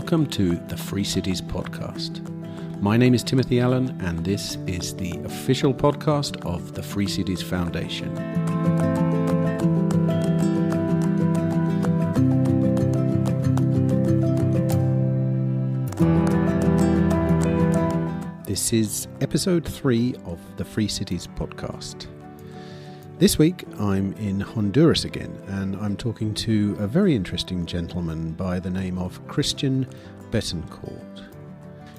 Welcome to the Free Cities podcast. My name is Timothy Allen, and this is the official podcast of the Free Cities Foundation. This is episode 3 of the Free Cities podcast. This week I'm in Honduras again, and I'm talking to a very interesting gentleman by the name of Christian Betancourt.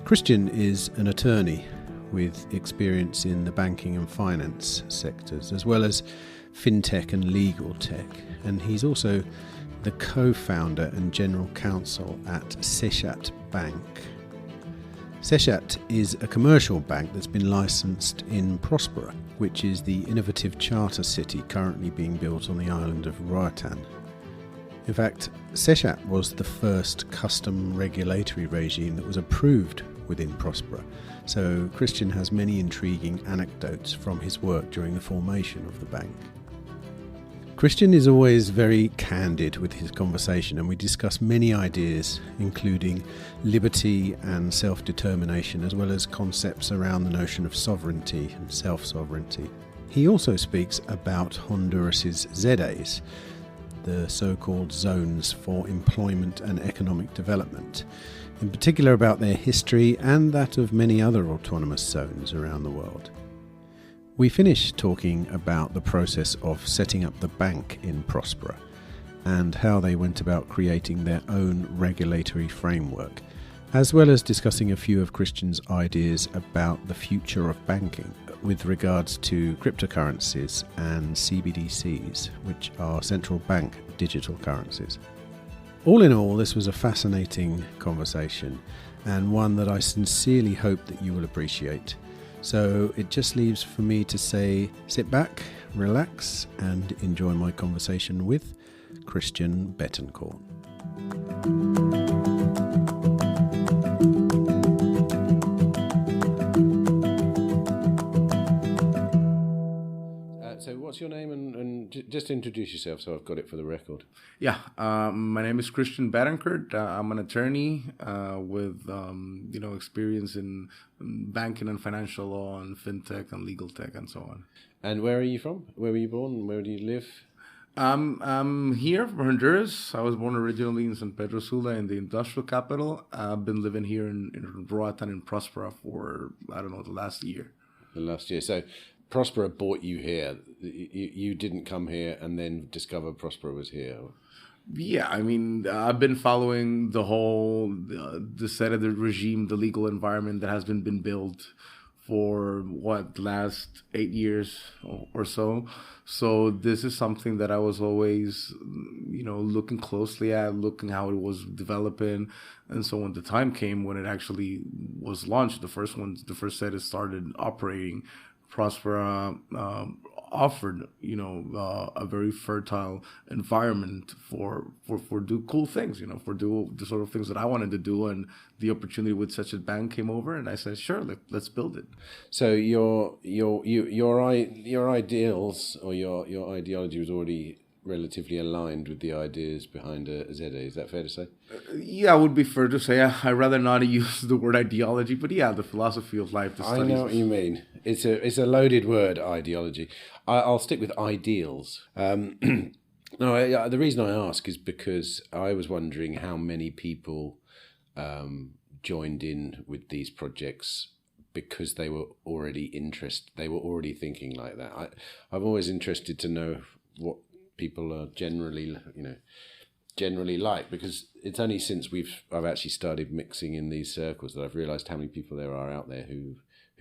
Christian is an attorney with experience in the banking and finance sectors, as well as fintech and legal tech, and he's also the co-founder and general counsel at Seshat Bank. Seshat is a commercial bank that's been licensed in Prospera, which is the innovative charter city currently being built on the island of Roatan. In fact, Seshat was the first custom regulatory regime that was approved within Prospera, so Christian has many intriguing anecdotes from his work during the formation of the bank. Christian is always very candid with his conversation, and we discuss many ideas, including liberty and self-determination, as well as concepts around the notion of sovereignty and self-sovereignty. He also speaks about Honduras's ZEDEs, the so-called zones for employment and economic development, in particular about their history and that of many other autonomous zones around the world. We finished talking about the process of setting up the bank in Prospera and how they went about creating their own regulatory framework, as well as discussing a few of Christian's ideas about the future of banking with regards to cryptocurrencies and CBDCs, which are central bank digital currencies. All in all, this was a fascinating conversation, and one that I sincerely hope that you will appreciate. So it just leaves for me to say, sit back, relax, and enjoy my conversation with Christian Betancourt. So what's your name, and just introduce yourself so I've got it for the record. Yeah, my name is Christian Betancourt. I'm an attorney with experience in banking and financial law and fintech and legal tech and so on. And where are you from? Where were you born? Where do you live? I'm here from Honduras. I was born originally in San Pedro Sula, in the industrial capital. I've been living here in Roatan and Prospera for, the last year. So Prospera brought you here. You didn't come here and then discover Prospera was here. Yeah, I've been following the whole the set of the regime, the legal environment that has been built for the last 8 years or so. So this is something that I was always, looking closely at, looking how it was developing. And so when the time came when it actually was launched, the first set it started operating, Prospera offered, a very fertile environment for do cool things, for do the sort of things that I wanted to do, and the opportunity with Seshat Bank came over, and I said, sure, let's build it. So your ideals or your ideology was already relatively aligned with the ideas behind ZEDE. Is that fair to say? Yeah, it would be fair to say. I'd rather not use the word ideology, but yeah, the philosophy of life. I know what you mean. It's a loaded word, ideology. I'll stick with ideals. The reason I ask is because I was wondering how many people joined in with these projects because they were already interested. They were already thinking like that. I'm always interested to know what people are generally like, because it's only since I've actually started mixing in these circles that I've realised how many people there are out there who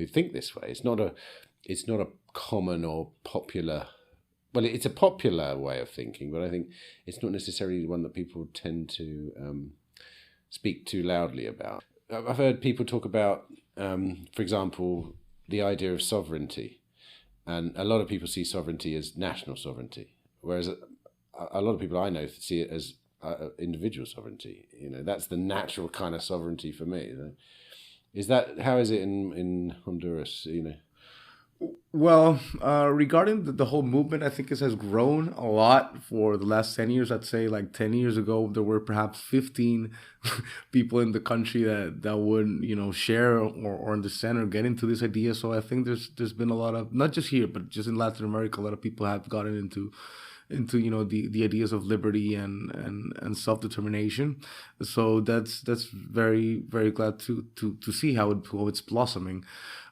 think this way. It's not a common or popular. Well, it's a popular way of thinking, but I think it's not necessarily one that people tend to speak too loudly about. I've heard people talk about, for example, the idea of sovereignty, and a lot of people see sovereignty as national sovereignty. Whereas a lot of people I know see it as individual sovereignty. That's the natural kind of sovereignty for me. How is it in Honduras? Well, regarding the whole movement, I think it has grown a lot for the last 10 years. I'd say like 10 years ago, there were perhaps 15 people in the country that would, share or understand or get into this idea. So I think there's been a lot of, not just here, but just in Latin America, a lot of people have gotten into the ideas of liberty and self-determination. So that's very, very glad to see how it's blossoming.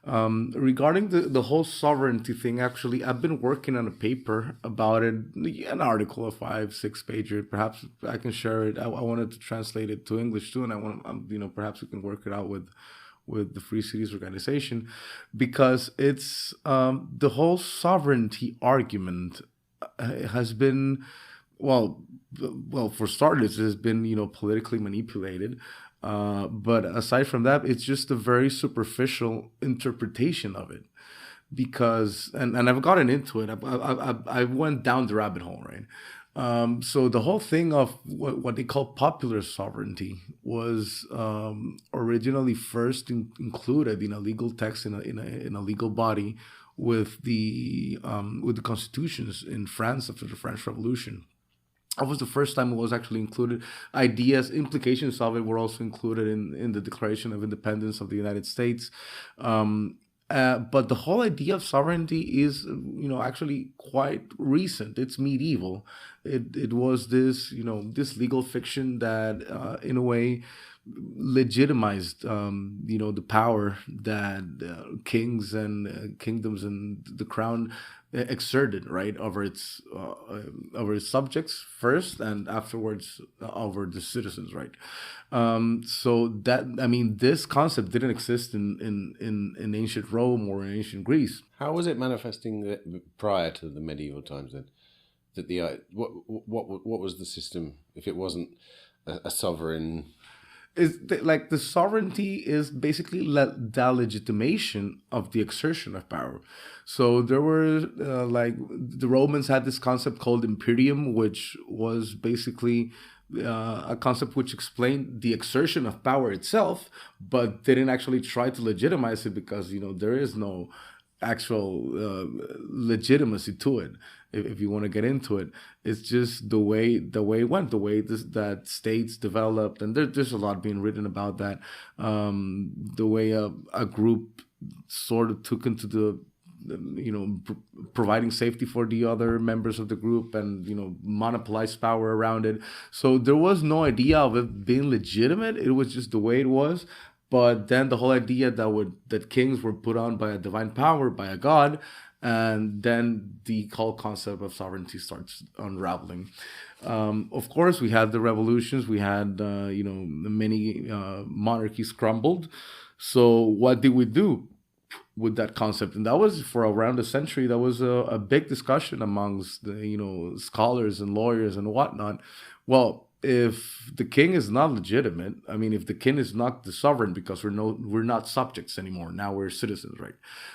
Regarding the whole sovereignty thing, actually, I've been working on a paper about it, an article, a 5-6 pager. Perhaps I can share it. I wanted to translate it to English too, and I want, perhaps we can work it out with the Free Cities organization, because it's the whole sovereignty argument has been, well, for starters, it has been politically manipulated. But aside from that, it's just a very superficial interpretation of it, because and I've gotten into it. I went down the rabbit hole, right? So the whole thing of what they call popular sovereignty was originally first included in a legal text in a legal body with the constitutions in France after the French Revolution. That was the first time it was actually included. Ideas, implications of it were also included in the Declaration of Independence of the United States. But the whole idea of sovereignty is, actually quite recent. It's medieval. It was this, this legal fiction that, in a way, legitimized, the power that kings and kingdoms and the crown exerted, right, over its subjects first, and afterwards over the citizens, right. So that, this concept didn't exist in ancient Rome or in ancient Greece. How was it manifesting prior to the medieval times then? That what was the system if it wasn't a sovereign? Like the sovereignty is basically the legitimation of the exertion of power. So there were like the Romans had this concept called imperium, which was basically a concept which explained the exertion of power itself, but didn't actually try to legitimize it, because there is no actual legitimacy to it. If you want to get into it, it's just the way it went, the way that states developed, and there's a lot being written about that. The way a group sort of took into the providing safety for the other members of the group, and monopolized power around it. So there was no idea of it being legitimate. It was just the way it was. But then the whole idea that kings were put on by a divine power, by a god, and then the whole concept of sovereignty starts unraveling. Of course, we had the revolutions. We had many monarchies crumbled. So what did we do with that concept? And that was for around a century. That was a big discussion amongst the scholars and lawyers and whatnot. Well, if the king is not legitimate, if the king is not the sovereign, because we're not subjects anymore. Now we're citizens, right?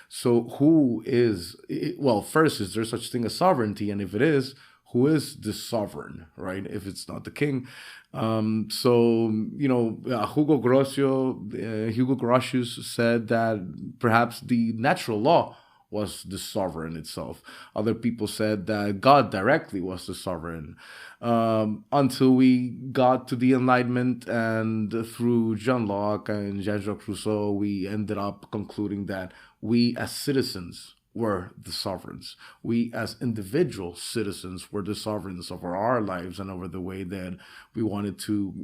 So who is? Well, first, is there such thing as sovereignty? And if it is, who is the sovereign, right? If it's not the king. So Hugo Grotius said that perhaps the natural law was the sovereign itself. Other people said that God directly was the sovereign, until we got to the Enlightenment, and through John Locke and Jean-Jacques Rousseau, we ended up concluding that we as citizens were the sovereigns. We as individual citizens were the sovereigns over our lives and over the way that we wanted to,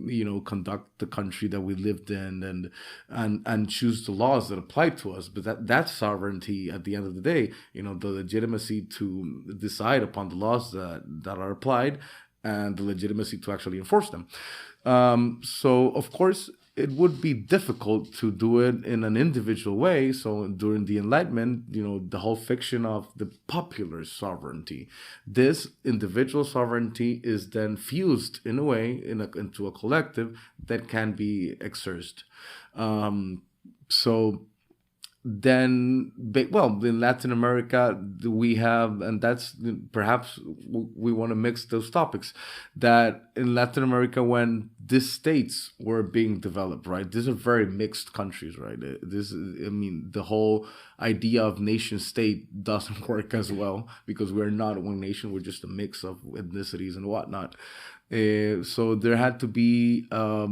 conduct the country that we lived in, and choose the laws that applied to us. But that sovereignty, at the end of the day, the legitimacy to decide upon the laws that are applied, and the legitimacy to actually enforce them. So of course, it would be difficult to do it in an individual way. So during the Enlightenment, the whole fiction of the popular sovereignty, this individual sovereignty is then fused in a way into a collective that can be exercised. So then, in Latin America, we have, and that's perhaps we want to mix those topics, that in Latin America, when these states were being developed, right, these are very mixed countries, right? The whole idea of nation state doesn't work as well because we're not one nation, we're just a mix of ethnicities and whatnot. So there had to be a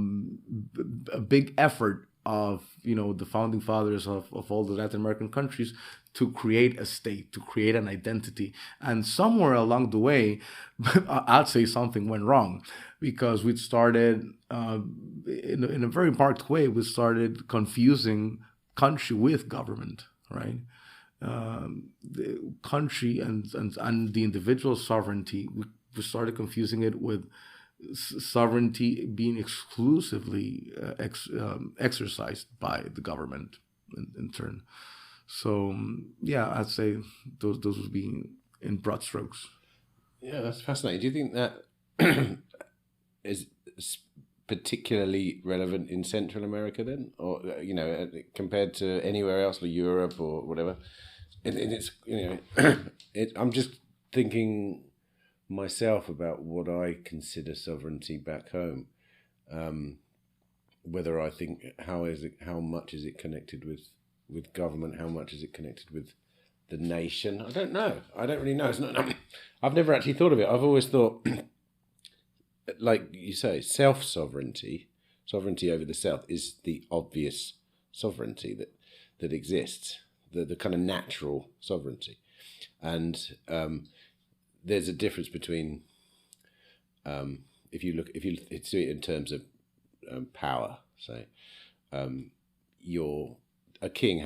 big effort of the founding fathers of all the Latin American countries to create a state, to create an identity. And somewhere along the way, I'd say something went wrong, because we started, in a very marked way, we started confusing country with government, right? The country and the individual sovereignty, we started confusing it with sovereignty being exclusively exercised by the government in turn. So I'd say those would be in broad strokes. Yeah, that's fascinating. Do you think that is particularly relevant in Central America then, or compared to anywhere else, like Europe or whatever? It's I'm just thinking myself about what I consider sovereignty back home. Whether I think how much is it connected with government, how much is it connected with the nation? I don't know. I don't really know. It's not. I've never actually thought of it. I've always thought, like you say, sovereignty over the self is the obvious sovereignty that exists, the kind of natural sovereignty, and there's a difference between if you see it in terms of power. Say, a king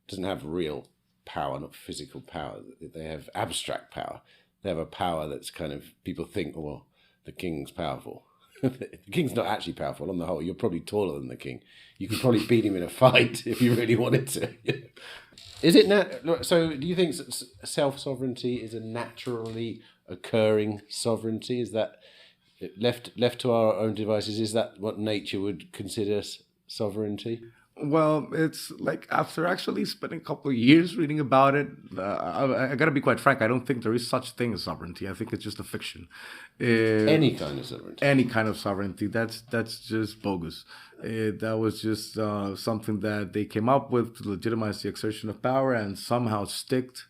doesn't have real power, not physical power. They have abstract power. They have a power that's kind of, people think, oh, well, the king's powerful. The king's not actually powerful. On the whole, you're probably taller than the king. You could probably beat him in a fight if you really wanted to. Is it so? Do you think self-sovereignty is a naturally occurring sovereignty? Is that left to our own devices? Is that what nature would consider sovereignty? Well, it's like, after actually spending a couple of years reading about it, I gotta be quite frank. I don't think there is such thing as sovereignty. I think it's just a fiction. Any kind of sovereignty. Any kind of sovereignty. That's just bogus. That was just something that they came up with to legitimize the exertion of power, and somehow sticked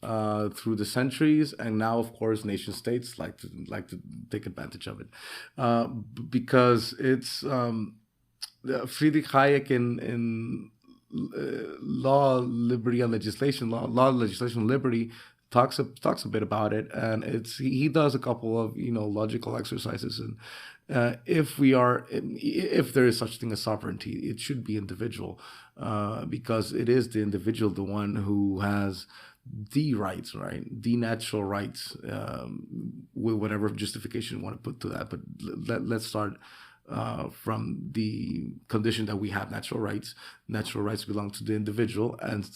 through the centuries. And now, of course, nation states like to take advantage of it, because it's. Friedrich Hayek in Law, Liberty, and Legislation, Law, Legislation, Liberty, talks a bit about it, and he does a couple of logical exercises. And if there is such thing as sovereignty, it should be individual, because it is the individual, the one who has the rights, right? The natural rights, with whatever justification you want to put to that. But let's start from the condition that we have natural rights. Natural rights belong to the individual, and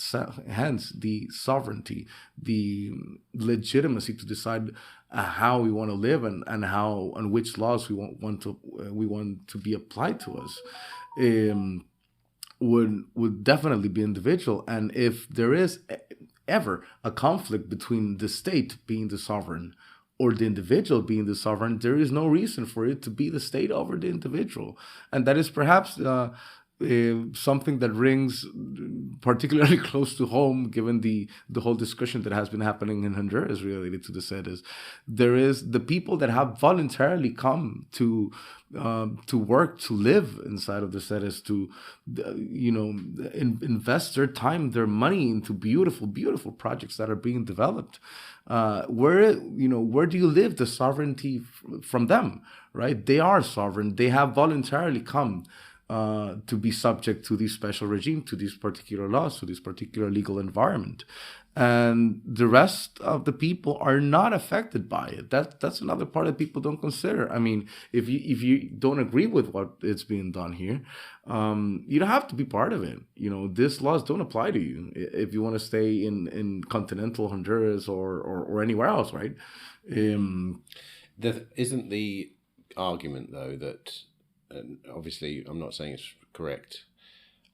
hence the sovereignty, the legitimacy to decide how we want to live, and how and which laws we want to be applied to us. Would definitely be individual. And if there is ever a conflict between the state being the sovereign or the individual being the sovereign, there is no reason for it to be the state over the individual. And that is perhaps something that rings particularly close to home, given the whole discussion that has been happening in Honduras related to the ZEDEs. There is the people that have voluntarily come to work, to live inside of the ZEDEs, to invest their time, their money into beautiful, beautiful projects that are being developed. Where do you live the sovereignty from them, right? They are sovereign. They have voluntarily come to be subject to this special regime, to these particular laws, to this particular legal environment. And the rest of the people are not affected by it. That's another part that people don't consider. I mean, if you don't agree with what is being done here, you don't have to be part of it. These laws don't apply to you if you want to stay in continental Honduras or anywhere else, right? Isn't the argument, though, that, and obviously I'm not saying it's correct,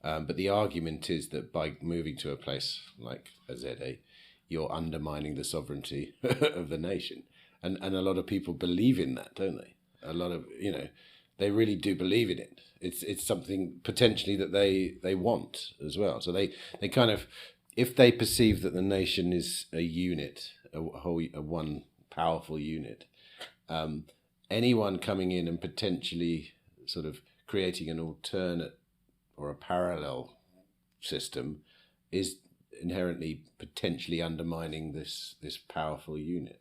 But the argument is that by moving to a place like a ZA, you're undermining the sovereignty of the nation. And a lot of people believe in that, don't they? A lot of, they really do believe in it. It's something potentially that they want as well. So they kind of, if they perceive that the nation is a unit, a one powerful unit, anyone coming in and potentially sort of creating an alternate or a parallel system is inherently potentially undermining this powerful unit.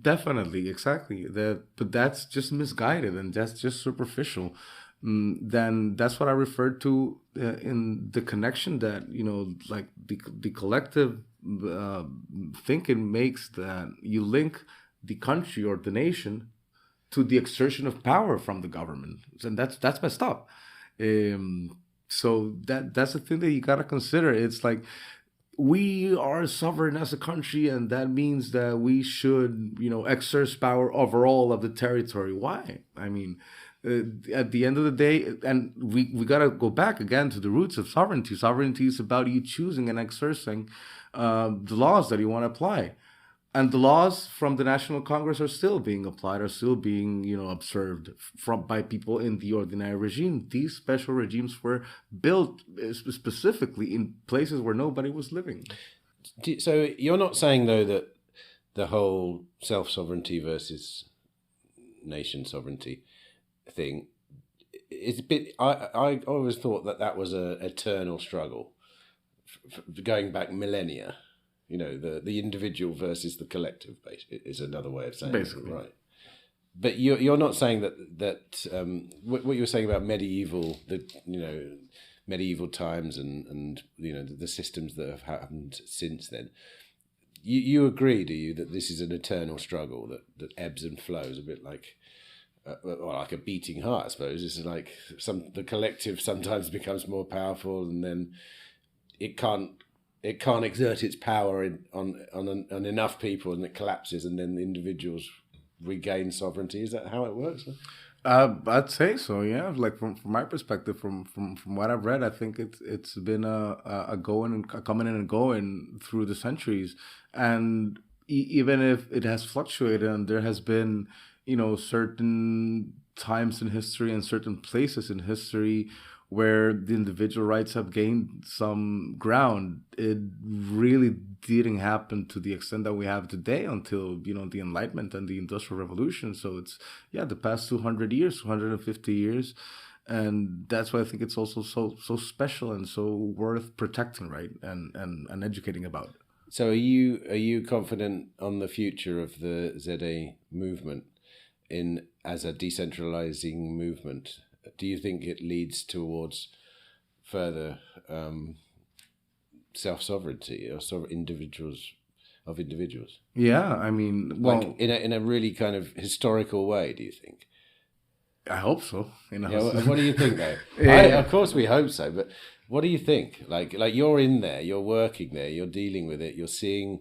Definitely, exactly. But that's just misguided and that's just superficial. Then that's what I referred to in the connection that, like the collective thinking makes that you link the country or the nation to the exertion of power from the government. And that's messed up. So that's the thing that you got to consider. It's like, we are sovereign as a country, and that means that we should, exercise power over all of the territory. Why? I mean, at the end of the day, and we got to go back again to the roots of sovereignty. Sovereignty is about you choosing and exercising the laws that you want to apply. And the laws from the National Congress are still being applied, are still being, observed by people in the ordinary regime. These special regimes were built specifically in places where nobody was living. So you're not saying, though, that the whole self-sovereignty versus nation sovereignty thing is a bit... I always thought that was an eternal struggle going back millennia. The individual versus the collective is another way of saying basically. It, right? But you're not saying that what you were saying about medieval times and the systems that have happened since then. You agree, do you, that this is an eternal struggle that ebbs and flows, a bit like like a beating heart, I suppose. It's like the collective sometimes becomes more powerful, and then it can't exert its power on enough people, and it collapses, and then the individuals regain sovereignty. Is that how it works? I'd say so. Yeah, like from my perspective, from what I've read, I think it's been a coming and going through the centuries, and even if it has fluctuated, and there has been certain times in history and certain places in history where the individual rights have gained some ground, it really didn't happen to the extent that we have today until, the Enlightenment and the Industrial Revolution. So it's, the past 200 years, 250 years. And that's why I think it's also so special and so worth protecting, right? And educating about. So are you confident on the future of the ZA movement as a decentralizing movement? Do you think it leads towards further self-sovereignty or individuals? Yeah, I mean, well, like in a really kind of historical way. Do you think? I hope so. What do you think, though? Of course, we hope so. But what do you think? Like you're in there, you're working there, you're dealing with it, you're seeing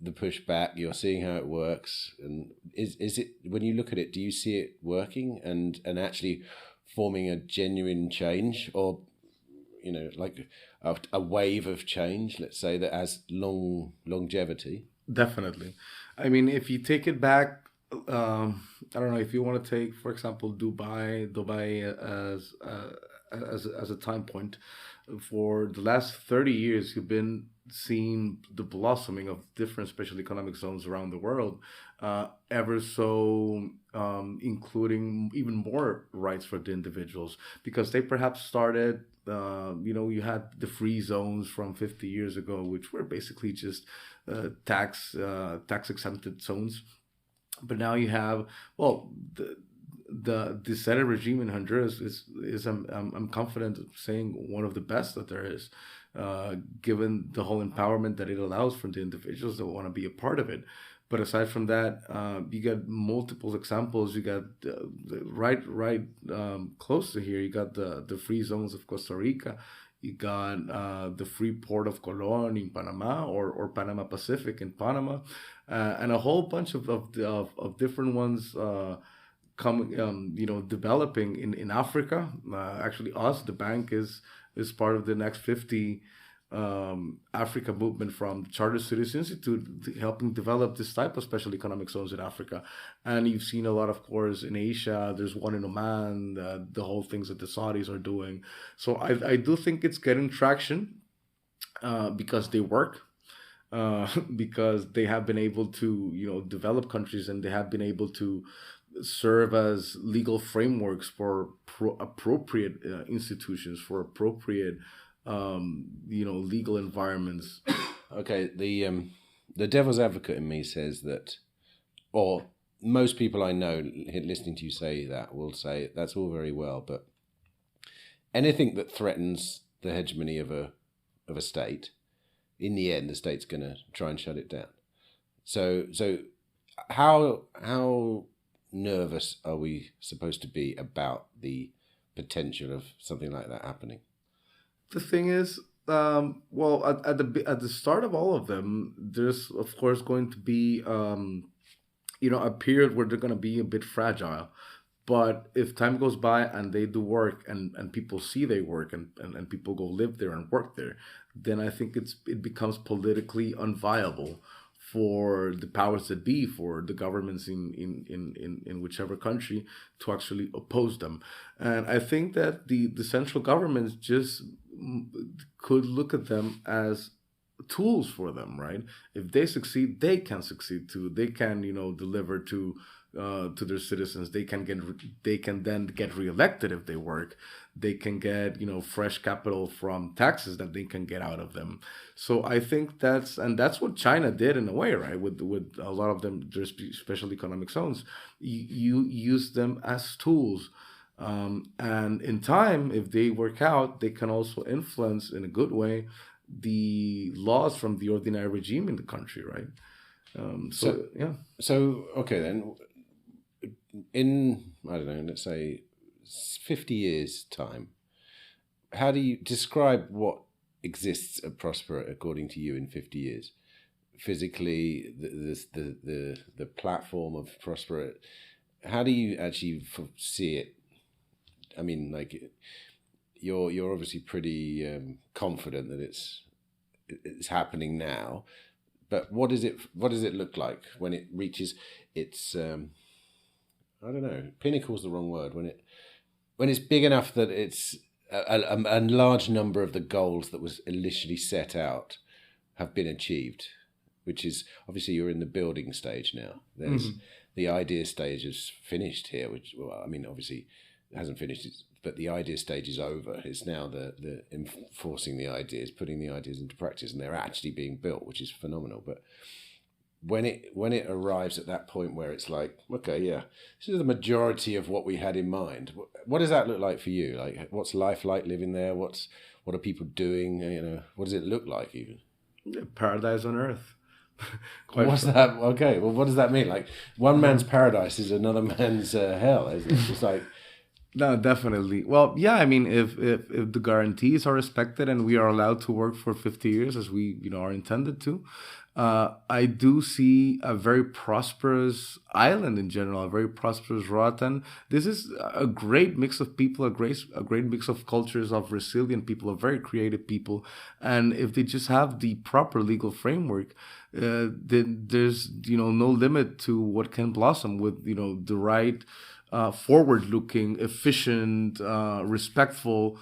the pushback, you're seeing how it works, and is it, when you look at it, do you see it working and actually forming a genuine change, or like a wave of change, let's say, that has longevity? Definitely. I mean, if you take it back, I don't know, if you want to take, for example, Dubai as a time point, for the last 30 years, you've been seeing the blossoming of different special economic zones around the world, ever so including even more rights for the individuals, because they perhaps started, you had the free zones from 50 years ago, which were basically just tax exempted zones. But now you have, well, the ZEDE regime in Honduras is I'm confident of saying one of the best that there is, given the whole empowerment that it allows for the individuals that want to be a part of it. But aside from that, you got multiple examples. You got right close to here, you got the free zones of Costa Rica. You got the free port of Colón in Panama, or Panama Pacific in Panama, and a whole bunch of different ones developing in Africa. Actually, the bank is is part of the Next 50 Africa movement from Charter Cities Institute, helping develop this type of special economic zones in Africa. And you've seen a lot, of course, in Asia. There's one in Oman, the whole things that the Saudis are doing. So I do think it's getting traction because they work. Because they have been able to, develop countries, and they have been able to serve as legal frameworks for appropriate institutions, for appropriate, legal environments. Okay, the devil's advocate in me says that, or most people I know listening to you say that will say that's all very well, but anything that threatens the hegemony of a state, in the end, the state's going to try and shut it down. So how nervous are we supposed to be about the potential of something like that happening? The thing is, at the start of all of them, there's of course going to be a period where they're going to be a bit fragile. But if time goes by and they do work, and people see they work, and people go live there and work there, then I think it becomes politically unviable for the powers that be, for the governments in whichever country, to actually oppose them. And I think that the central governments just could look at them as tools for them, right? If they succeed, they can succeed too. They can, deliver to their citizens. They can then get reelected if they work. They can get, fresh capital from taxes that they can get out of them. So I think that's what China did in a way, right? With a lot of them, there's special economic zones. You use them as tools. And in time, if they work out, they can also influence in a good way the laws from the ordinary regime in the country, right? So okay then, in, I don't know, let's say 50 years time, how do you describe what exists at Prospera according to you in 50 years? Physically, the platform of Prospera, how do you actually see it? I mean, like, you're obviously pretty confident that it's happening now, but what does it look like when it reaches its I don't know, pinnacle is the wrong word, when it's big enough that it's a large number of the goals that was initially set out have been achieved, which is obviously you're in the building stage now. There's the idea stage is finished here, which, well, I mean, obviously it hasn't finished, but the idea stage is over. It's now the enforcing the ideas, putting the ideas into practice, and they're actually being built, which is phenomenal. But when it arrives at that point where it's like, okay, yeah, this is the majority of what we had in mind. What does that look like for you? Like, what's life like living there? What are people doing? What does it look like even? Paradise on earth. What's that? Okay, well, what does that mean? Like, one man's paradise is another man's hell. Isn't it? It's like, no, definitely. Well, yeah, I mean, if the guarantees are respected and we are allowed to work for 50 years as we are intended to, I do see a very prosperous island in general, a very prosperous Roatan. This is a great mix of people, a great mix of cultures, of resilient people, of very creative people. And if they just have the proper legal framework, then there's no limit to what can blossom with the right forward-looking, efficient, respectful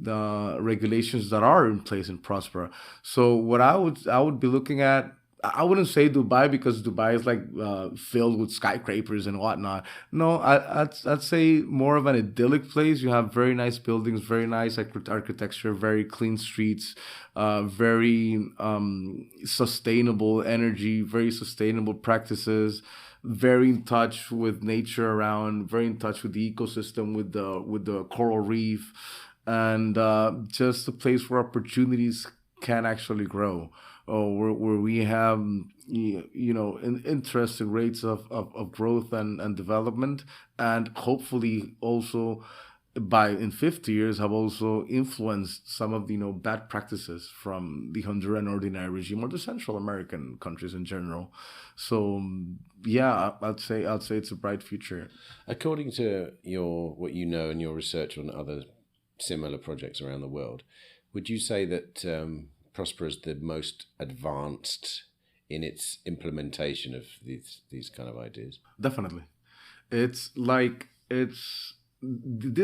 regulations that are in place in Prospera. So what I would be looking at, I wouldn't say Dubai, because Dubai is like filled with skyscrapers and whatnot. No, I'd say more of an idyllic place. You have very nice buildings, very nice architecture, very clean streets, very sustainable energy, very sustainable practices, very in touch with nature around, very in touch with the ecosystem, with the coral reef, and just a place where opportunities can actually grow, where we have interesting rates of growth and development, and hopefully also in 50 years have also influenced some of the bad practices from the Honduran ordinary regime or the Central American countries in general. So yeah, I'd say it's a bright future. According to what you know and your research on other similar projects around the world. Would you say that Prospera is the most advanced in its implementation of these kind of ideas? Definitely. These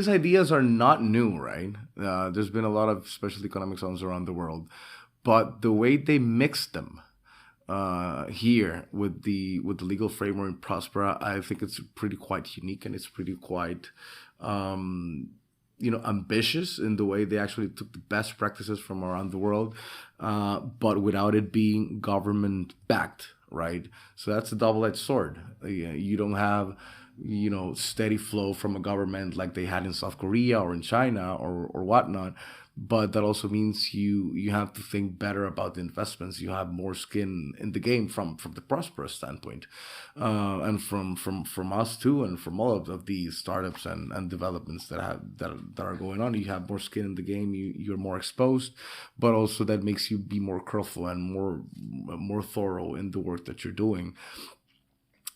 ideas are not new, right? There's been a lot of special economic zones around the world, but the way they mix them here with the legal framework in Prospera, I think it's pretty quite unique, and it's pretty quite ambitious in the way they actually took the best practices from around the world, but without it being government backed, right? So that's a double-edged sword. You don't have steady flow from a government like they had in South Korea or in China or whatnot. But that also means you have to think better about the investments. You have more skin in the game from the Prospera standpoint, and from us too, and from all of these startups and developments that are going on. You have more skin in the game. You're more exposed, but also that makes you be more careful and more thorough in the work that you're doing.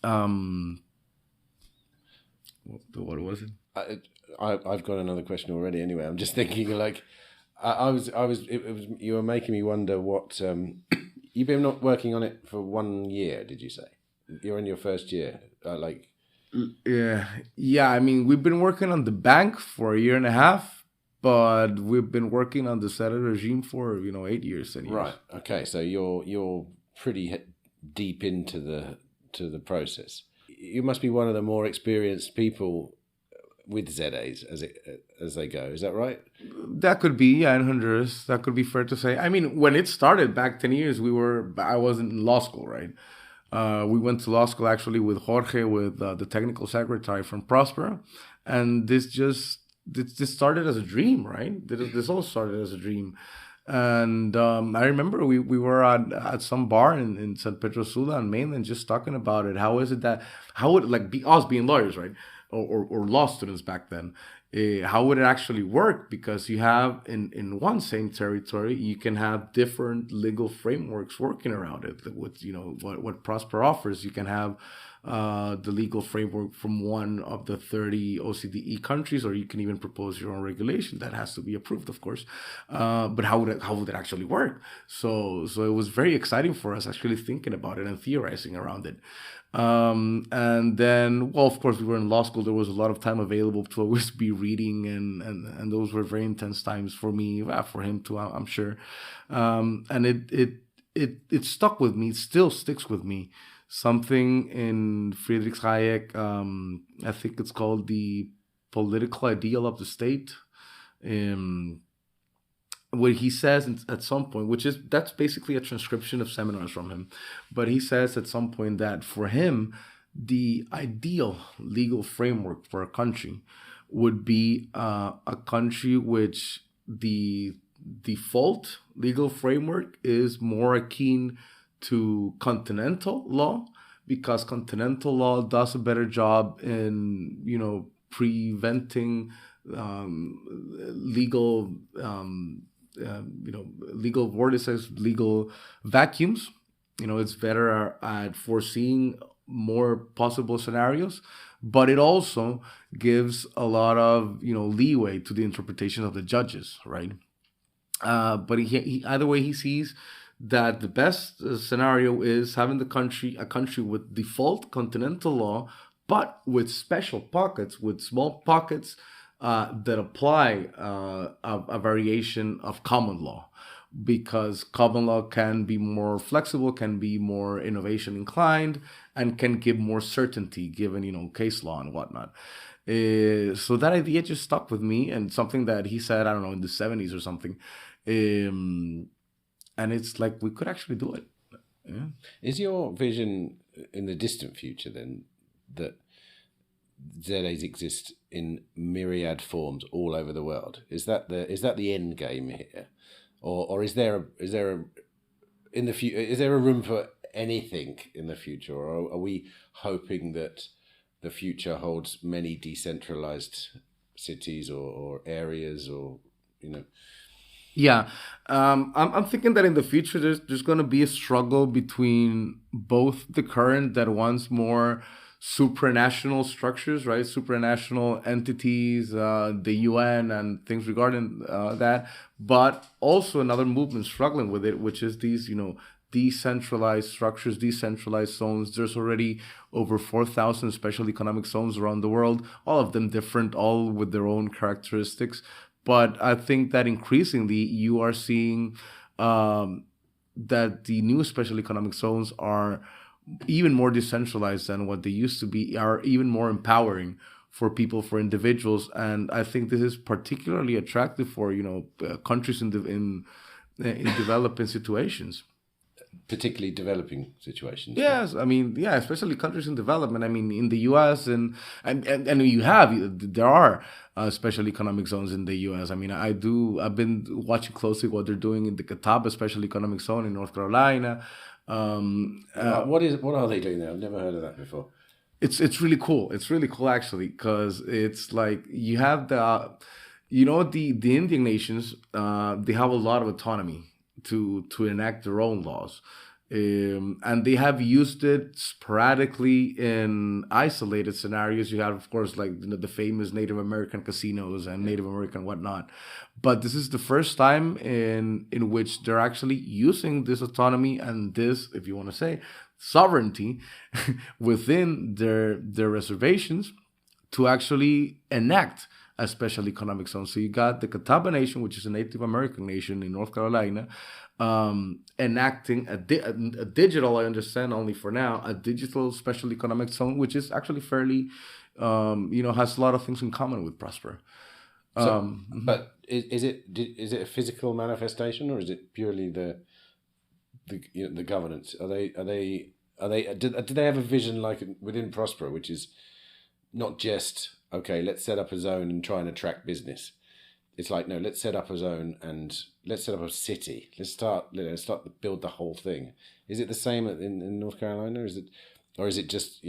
What was it? I've got another question already. Anyway, I'm just thinking like, you were making me wonder what you've been not working on it for 1 year. Did you say you're in your first year? Yeah. I mean, we've been working on the bank for 1.5 years, but we've been working on the ZEDE regime for 8 years. 10 years. Right. Okay. So you're pretty deep into the process. You must be one of the more experienced people with ZEDEs as they go. Is that right? That could be, yeah, in Honduras. That could be fair to say. I mean, when it started back 10 years, I wasn't in law school, right? We went to law school actually with Jorge, with the technical secretary from Prospera. And this started as a dream, right? This all started as a dream. And I remember we were at some bar in San Pedro Sula on mainland just talking about it. How would like be us being lawyers, right? Or law students back then. How would it actually work? Because you have in one same territory, you can have different legal frameworks working around it. With what Prospera offers, you can have the legal framework from one of the 30 OCDE countries, or you can even propose your own regulation that has to be approved, of course. But how would it actually work? So it was very exciting for us actually thinking about it and theorizing around it. And then, well, of course, we were in law school. There was a lot of time available to always be reading, and those were very intense times for me, for him too, I'm sure. And it stuck with me. It still sticks with me. Something in Friedrich Hayek, I think it's called the political ideal of the state. What he says at some point, that's basically a transcription of seminars from him, but he says at some point that for him, the ideal legal framework for a country would be a country which the default legal framework is more akin to continental law, because continental law does a better job in preventing legal legal vortices, legal vacuums. It's better at foreseeing more possible scenarios, but it also gives a lot of leeway to the interpretation of the judges, right? But either way, he sees that the best scenario is having a country with default continental law, but with special pockets, with small pockets that apply a variation of common law, because common law can be more flexible, can be more innovation inclined, and can give more certainty given case law and whatnot. So that idea just stuck with me, and something that he said, I don't know, in the 70s or something. And it's like we could actually do it. Yeah. Is your vision in the distant future then that ZEDEs exist in myriad forms all over the world? Is that the end game here, or is there in the future? Is there a room for anything in the future, or are we hoping that the future holds many decentralized cities or areas, or Yeah, I'm thinking that in the future there's going to be a struggle between both the current that wants more supranational structures, right? Supranational entities, the UN and things regarding that, but also another movement struggling with it, which is these, decentralized structures, decentralized zones. There's already over 4,000 special economic zones around the world, all of them different, all with their own characteristics. But I think that increasingly you are seeing that the new special economic zones are even more decentralized than what they used to be, are even more empowering for people, for individuals. And I think this is particularly attractive for, countries in developing situations. Particularly developing situations. Yes, I mean, yeah, especially countries in development. I mean, in the U.S. and there are special economic zones in the U.S. I mean, I've been watching closely what they're doing in the Catawba Special Economic Zone in North Carolina. What are they doing there? I've never heard of that before. It's really cool. It's really cool actually, because it's like you have the Indian nations. They have a lot of autonomy to enact their own laws. And they have used it sporadically in isolated scenarios. You have, of course, like the famous Native American casinos and Native American whatnot. But this is the first time in which they're actually using this autonomy and this, if you want to say, sovereignty within their reservations to actually enact a special economic zone. So you got the Catawba Nation, which is a Native American nation in North Carolina, enacting a digital, I understand only for now, a digital special economic zone, which is actually fairly, has a lot of things in common with Prospera. But is it a physical manifestation, or is it purely the governance? Do they have a vision like within Prospera, which is not just, okay, let's set up a zone and try and attract business? It's like, no, let's set up a zone and let's set up a city. Let's start to build the whole thing. Is it the same in North Carolina? Or is it just,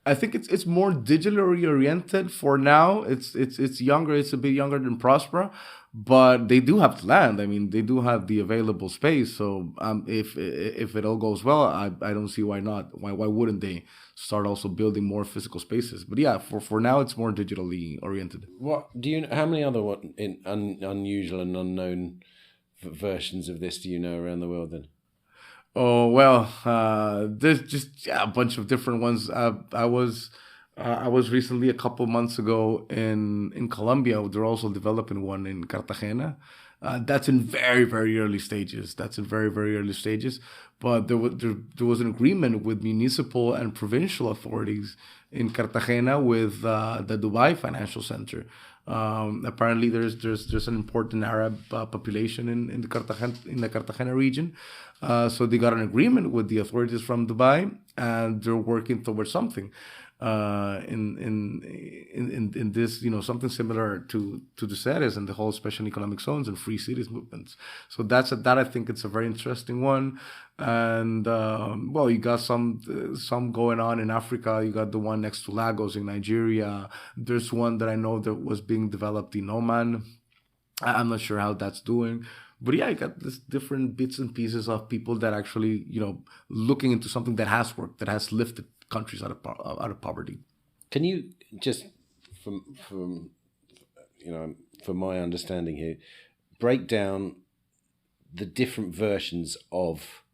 I think it's more digitally oriented for now. It's younger. It's a bit younger than Prospera, but they do have the land. I mean, they do have the available space. So if it all goes well, I don't see why not. Why wouldn't they start also building more physical spaces? But yeah, for now, it's more digitally oriented. How many other unusual and unknown versions of this do you know around the world then? Oh, well, there's just a bunch of different ones. I was recently, a couple months ago, in Colombia. They're also developing one in Cartagena. That's in very, very early stages. But there was an agreement with municipal and provincial authorities in Cartagena with the Dubai Financial Center. Apparently, there's an important Arab population in the Cartagena region. So they got an agreement with the authorities from Dubai, and they're working towards something in this, something similar to the ZEDEs and the whole special economic zones and free cities movements. So that I think it's a very interesting one. And you got some going on in Africa. You got the one next to Lagos in Nigeria. There's one that I know that was being developed in Oman. I'm not sure how that's doing. But yeah, you got this different bits and pieces of people that actually, looking into something that has worked, that has lifted countries out of poverty. Can you just, from my understanding here, break down the different versions of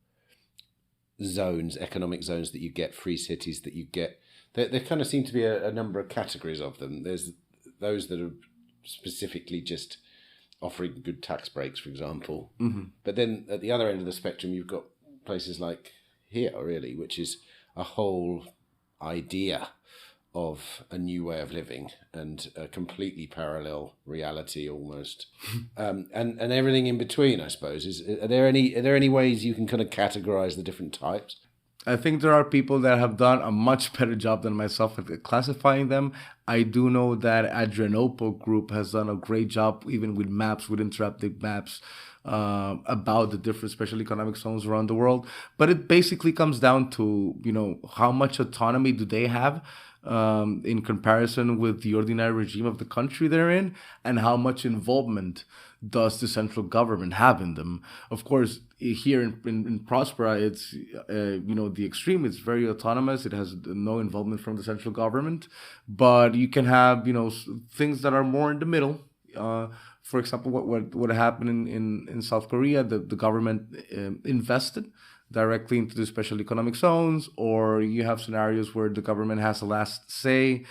zones, economic zones that you get, free cities that you get? There kind of seem to be a number of categories of them. There's those that are specifically just offering good tax breaks, for example. Mm-hmm. But then at the other end of the spectrum, you've got places like here, really, which is a whole idea of a new way of living and a completely parallel reality almost. And everything in between, I suppose. Are there any ways you can kind of categorize the different types? I think there are people that have done a much better job than myself at classifying them. I do know that Adrianople Group has done a great job, even with maps, with interactive maps, about the different special economic zones around the world. But it basically comes down to, how much autonomy do they have in comparison with the ordinary regime of the country they're in, and how much involvement does the central government have in them. Of course, here in Prospera, it's the extreme. It's very autonomous. It has no involvement from the central government, but you can have things that are more in the middle. For example, what happened in South Korea, the government invested directly into the special economic zones, or you have scenarios where the government has a last say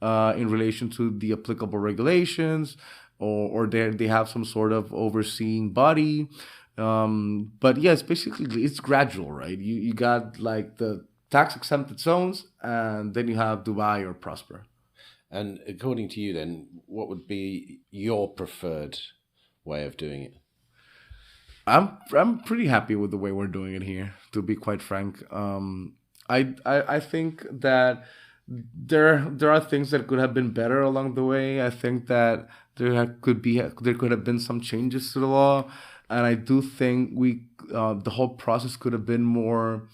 in relation to the applicable regulations, or they have some sort of overseeing body. But yes, basically it's gradual, right? You got like the tax exempted zones, and then you have Dubai or Prospera. And according to you then, what would be your preferred way of doing it? I'm pretty happy with the way we're doing it here, to be quite frank. I think that there are things that could have been better along the way. I think that there could have been some changes to the law, and I do think the whole process could have been more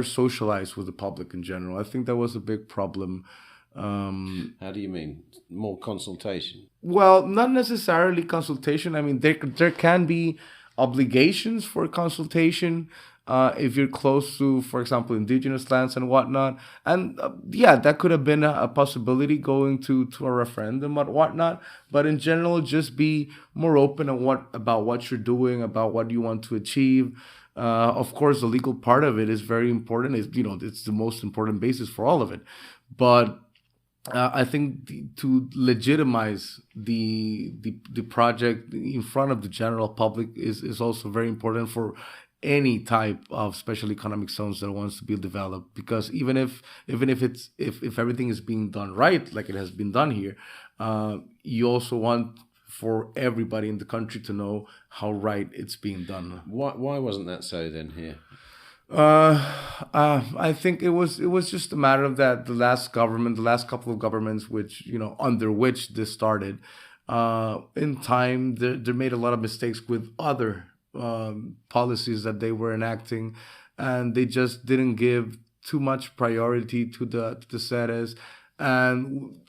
socialized with the public in general. I think that was a big problem. How do you mean? More consultation? Well, not necessarily consultation. I mean, there can be obligations for consultation if you're close to, for example, indigenous lands and whatnot. And that could have been a possibility going to a referendum and whatnot. But in general, just be more open about what you're doing, about what you want to achieve. Of course, the legal part of it is very important. It's the most important basis for all of it. But I think to legitimize the project in front of the general public is also very important for any type of special economic zones that wants to be developed. Because even if everything is being done right, like it has been done here, you also want for everybody in the country to know how right it's being done. Why wasn't that so then here? I think it was just a matter of that the last couple of governments, which under which this started, in time they made a lot of mistakes with other policies that they were enacting, and they just didn't give too much priority to the ZEDEs. And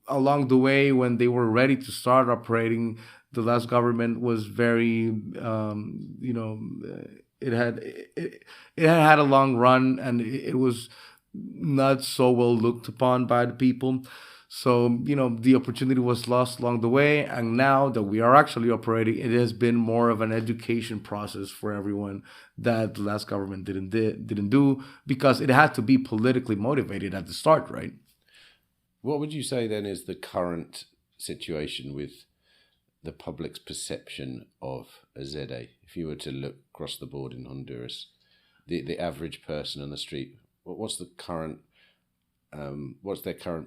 along the way, when they were ready to start operating, the last government was very it had a long run, and it was not so well looked upon by the people. So, the opportunity was lost along the way. And now that we are actually operating, it has been more of an education process for everyone that the last government didn't do, because it had to be politically motivated at the start, right? What would you say then is the current situation with the public's perception of a ZE? If you were to look across the board in Honduras, the average person on the street, what's their current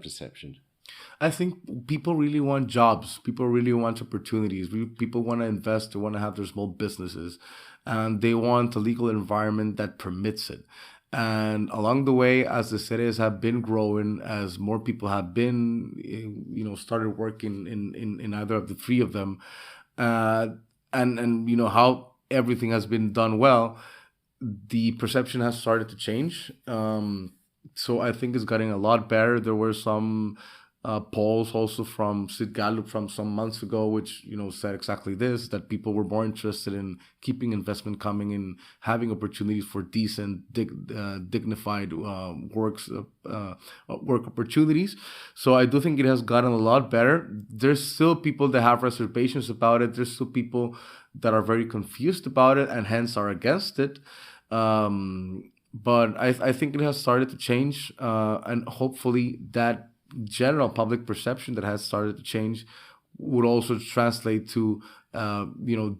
perception? I think people really want jobs. People really want opportunities. People want to invest. They want to have their small businesses, and they want a legal environment that permits it. And along the way, as the ZEDEs have been growing, as more people have been, started working in either of the three of them, and how everything has been done well, the perception has started to change. So I think it's getting a lot better. There were some polls also from Sid Gallup from some months ago, which said exactly this, that people were more interested in keeping investment coming in, having opportunities for decent, dignified work opportunities. So I do think it has gotten a lot better. There's still people that have reservations about it. There's still people that are very confused about it and hence are against it. But I think it has started to change, and hopefully that general public perception that has started to change would also translate to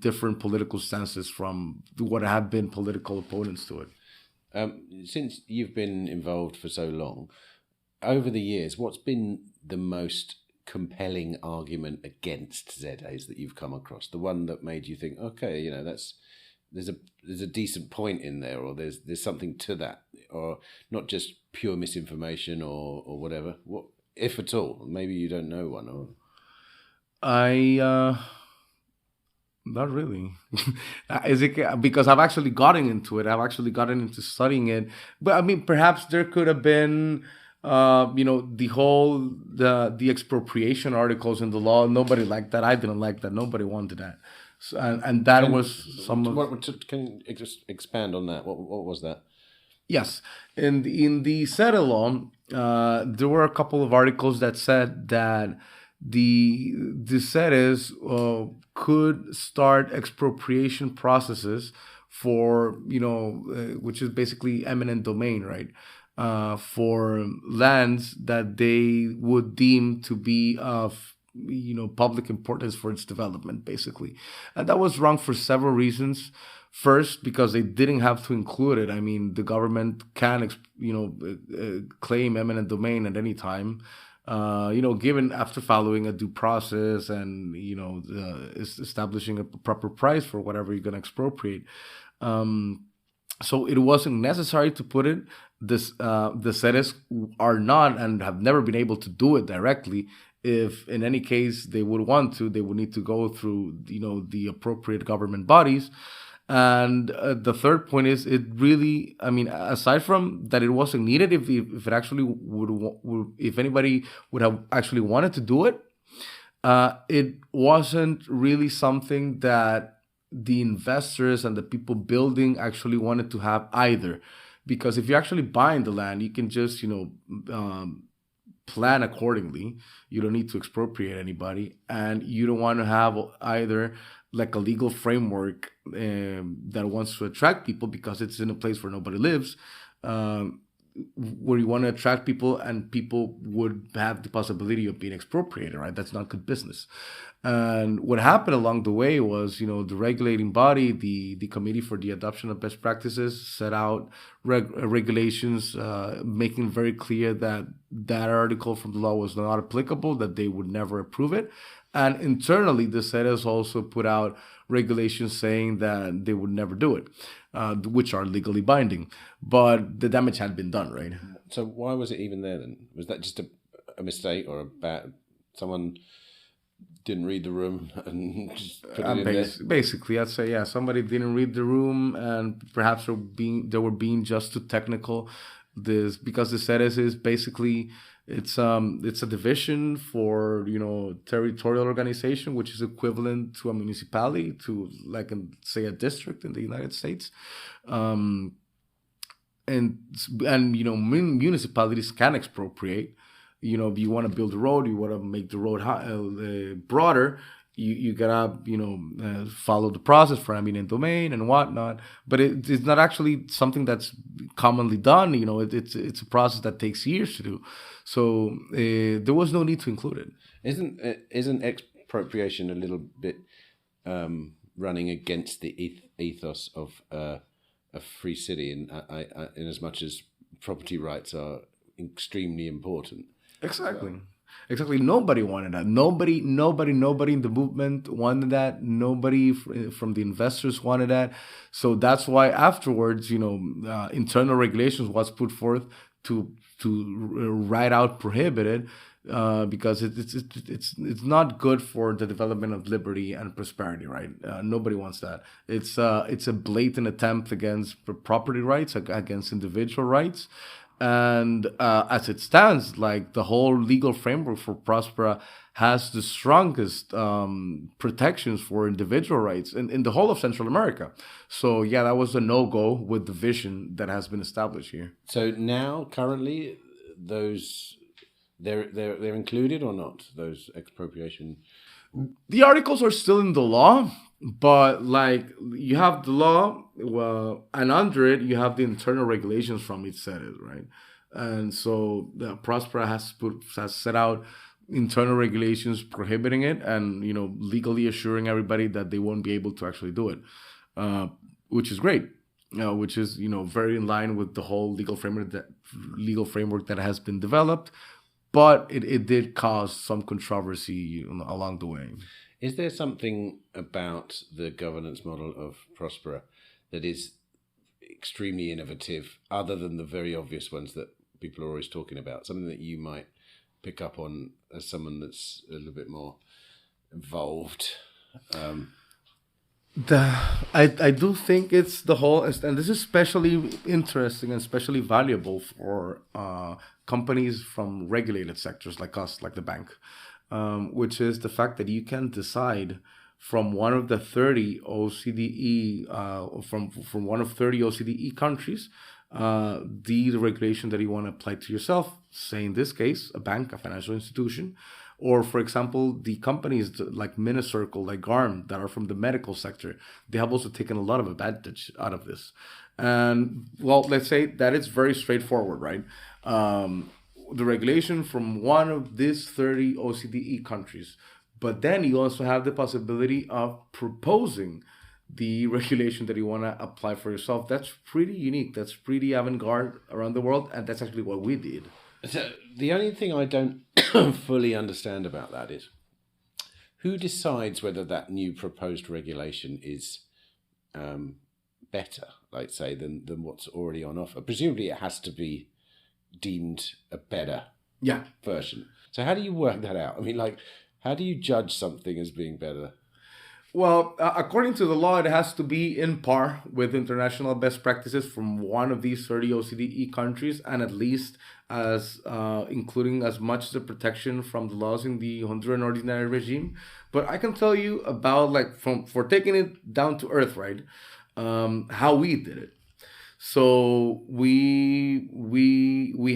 different political stances from what have been political opponents to it. Since you've been involved for so long, over the years, what's been the most compelling argument against ZEs that you've come across? The one that made you think, okay, there's a decent point in there, or there's something to that, or not just pure misinformation or whatever. What, if at all? Maybe you don't know one. Or not really. Is it because I've actually gotten into it? I've actually gotten into studying it. But I mean, perhaps there could have been the expropriation articles in the law, nobody liked that. I didn't like that. Nobody wanted that. So, and that was some of... Can you just expand on that? What was that? Yes. In the ZEDE law, there were a couple of articles that said that the ZEDEs could start expropriation processes for, which is basically eminent domain, right? For lands that they would deem to be of public importance for its development, basically. And that was wrong for several reasons. First, because they didn't have to include it. I mean, the government can claim eminent domain at any time, given after following a due process and establishing a proper price for whatever you're going to expropriate. So it wasn't necessary to put it. The ZEDEs are not and have never been able to do it directly. If in any case they would want to, they would need to go through the appropriate government bodies. And the third point is, it really, I mean, aside from that, it wasn't needed. If it actually if anybody would have actually wanted to do it, it wasn't really something that the investors and the people building actually wanted to have either. Because if you're actually buying the land, you can just, plan accordingly. You don't need to expropriate anybody. And you don't want to have either like a legal framework that wants to attract people because it's in a place where nobody lives, where you want to attract people and people would have the possibility of being expropriated, right? That's not good business. And what happened along the way was, the regulating body, the Committee for the Adoption of Best Practices, set out regulations, making very clear that that article from the law was not applicable, that they would never approve it. And internally, the ZEDEs also put out regulations saying that they would never do it, which are legally binding. But the damage had been done, right? So why was it even there then? Was that just a mistake or someone didn't read the room and just put it in there? Basically, I'd say, yeah, somebody didn't read the room and perhaps they were being just too technical. Because the ZEDEs is basically... It's a division for territorial organization, which is equivalent to a municipality, to say a district in the United States, and municipalities can expropriate. If you want to build a road, you want to make the road broader. You gotta follow the process for eminent domain and whatnot, but it's not actually something that's commonly done. It's a process that takes years to do, so there was no need to include it. Isn't expropriation a little bit running against the ethos of a free city, in as much as property rights are extremely important? Exactly. Exactly. Nobody wanted that. Nobody in the movement wanted that. Nobody from the investors wanted that. So that's why afterwards, internal regulations was put forth to write out prohibited, because it's not good for the development of liberty and prosperity, right? Nobody wants that. It's a blatant attempt against property rights, against individual rights. And as it stands, the whole legal framework for Prospera has the strongest protections for individual rights in the whole of Central America. So yeah, that was a no-go with the vision that has been established here. So now, currently, those they're included or not? Those expropriation. The articles are still in the law. But you have the law, and under it you have the internal regulations from each ZEDEs, right? And so Prospera has set out internal regulations prohibiting it, and legally assuring everybody that they won't be able to actually do it, which is great. Which is very in line with the whole legal framework that has been developed, but it did cause some controversy along the way. Is there something about the governance model of Prospera that is extremely innovative, other than the very obvious ones that people are always talking about? Something that you might pick up on as someone that's a little bit more involved? I do think it's the whole, and this is especially interesting and especially valuable for companies from regulated sectors like us, like the bank, which is the fact that you can decide from one of the 30 OCDE, from one of 30 OCDE countries, the regulation that you want to apply to yourself, say in this case, a bank, a financial institution, or for example, the companies like Minicircle, like GARM, that are from the medical sector, they have also taken a lot of advantage out of this. And well, let's say that it's very straightforward, right? The regulation from one of these 30 OCDE countries. But then you also have the possibility of proposing the regulation that you want to apply for yourself. That's pretty unique. That's pretty avant-garde around the world. And that's actually what we did. So the only thing I don't fully understand about that is who decides whether that new proposed regulation is better, let's say, than what's already on offer. Presumably it has to be deemed a better version. So how do you work that out? I mean, like, how do you judge something as being better? Well, according to the law, it has to be in par with international best practices from one of these 30 OCDE countries, and at least as including as much the protection from the laws in the Honduran ordinary regime. But I can tell you about, like, for taking it down to earth, right? How we did it. So we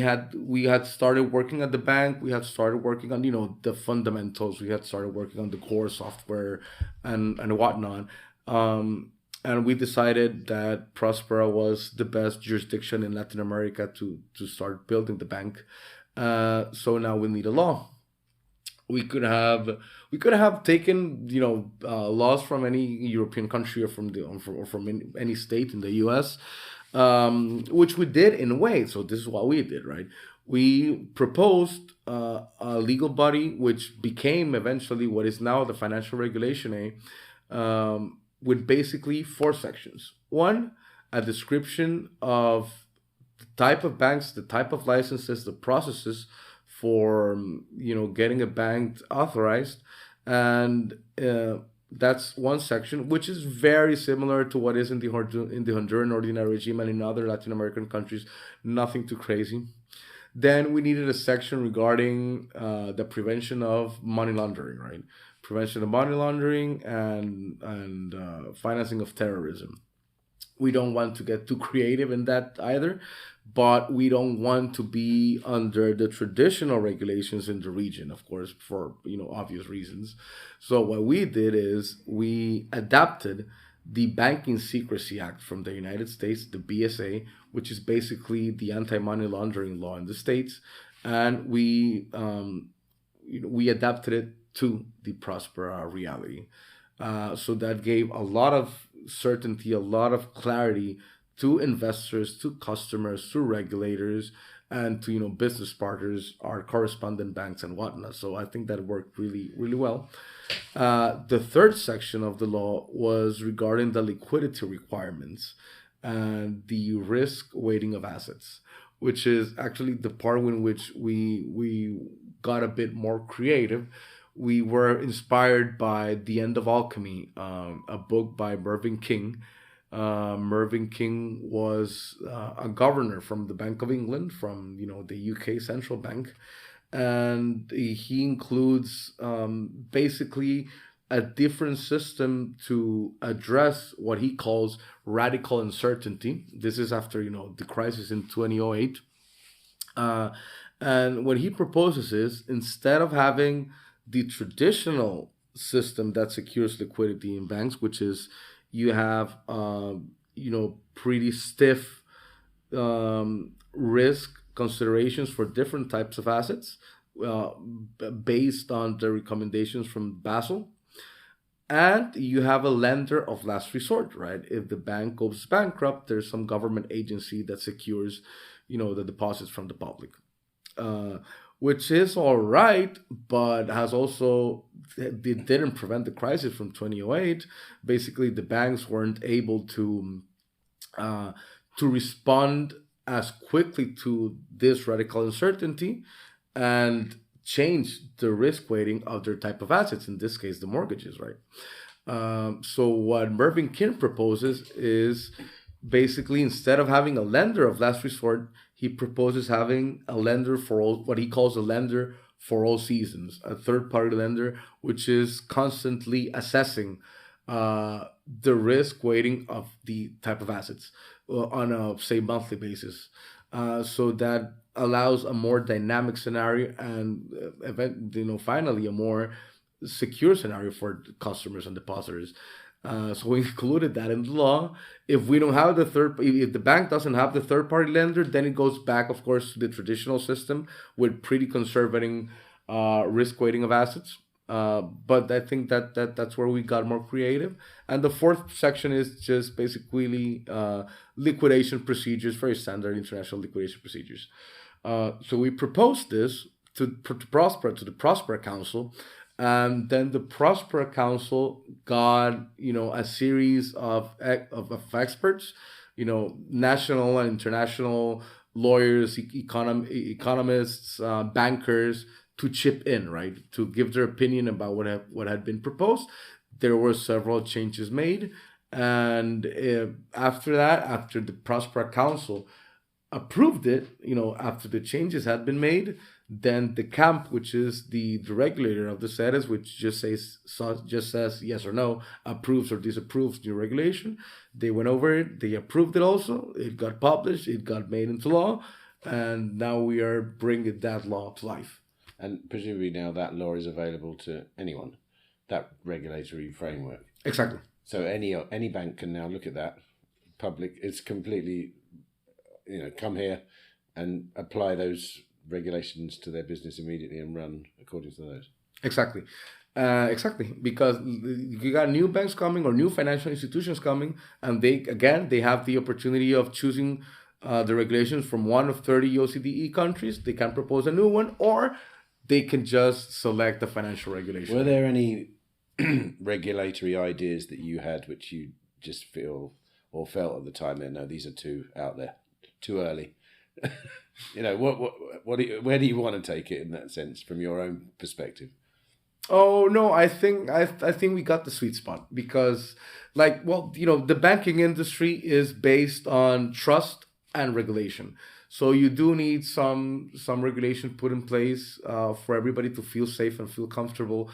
had started working at the bank. We had started working on, the fundamentals. We had started working on the core software and whatnot. And we decided that Prospera was the best jurisdiction in Latin America to start building the bank. So now we need a law. We could have taken laws from any European country or from any state in the U.S., which we did in a way. So this is what we did, right? We proposed a legal body which became eventually what is now the Financial Regulation A, with basically 4 sections. 1, a description of the type of banks, the type of licenses, the processes for getting a bank authorized, and that's one section, which is very similar to what is in the Honduran ordinary regime and in other Latin American countries. Nothing too crazy. Then we needed a section regarding the prevention of money laundering, right? Prevention of money laundering and financing of terrorism. We don't want to get too creative in that either, but we don't want to be under the traditional regulations in the region, of course, for obvious reasons. So what we did is we adapted the Banking Secrecy Act from the United States, the BSA, which is basically the anti-money laundering law in the States, and we adapted it to the Prospera reality. So that gave a lot of certainty, a lot of clarity to investors, to customers, to regulators, and to business partners, our correspondent banks and whatnot. So I think that worked really, really well. The third section of the law was regarding the liquidity requirements and the risk weighting of assets, which is actually the part in which we got a bit more creative. We were inspired by The End of Alchemy, a book by Mervyn King. Mervyn King was a governor from the Bank of England, from the UK central bank, and he includes basically a different system to address what he calls radical uncertainty. This is after the crisis in 2008, and what he proposes is, instead of having the traditional system that secures liquidity in banks, which is you have pretty stiff risk considerations for different types of assets based on the recommendations from Basel, and you have a lender of last resort, right? If the bank goes bankrupt, there's some government agency that secures the deposits from the public. Which is all right, but it didn't prevent the crisis from 2008. Basically, the banks weren't able to respond as quickly to this radical uncertainty and change the risk weighting of their type of assets, in this case, the mortgages, right? So what Mervyn King proposes is basically, instead of having a lender of last resort, he proposes having a lender for all, what he calls a lender for all seasons, a third-party lender, which is constantly assessing the risk weighting of the type of assets on a, say, monthly basis. So that allows a more dynamic scenario and, finally, a more secure scenario for customers and depositors. So we included that in the law. If we don't have if the bank doesn't have the third-party lender, then it goes back, of course, to the traditional system with pretty conservative risk weighting of assets. But I think that's where we got more creative. And the fourth section is just basically liquidation procedures, very standard international liquidation procedures. So we proposed this to the Prospera Council, and then the Prospera Council got a series of experts, national and international lawyers, economists, bankers, to chip in, right, to give their opinion about what had been proposed. There were several changes made, and after the Prospera Council approved it, after the changes had been made, then the CAMP, which is the regulator of the ZEDEs, which just says yes or no, approves or disapproves new regulation. They went over it, they approved it also, it got published, it got made into law, and now we are bringing that law to life. And presumably now that law is available to anyone, that regulatory framework. Exactly. So any bank can now look at that public. It's completely, come here and apply those regulations to their business immediately and run according to those. Exactly. Because you got new banks coming or new financial institutions coming, and they have the opportunity of choosing the regulations from one of 30 OCDE countries. They can propose a new one, or they can just select the financial regulation. Were there any regulatory ideas that you had which you just feel or felt at the time that no, these are too out there, too early? Where do you want to take it in that sense from your own perspective? Oh no, I think we got the sweet spot because, the banking industry is based on trust and regulation. So you do need some regulation put in place for everybody to feel safe and feel comfortable.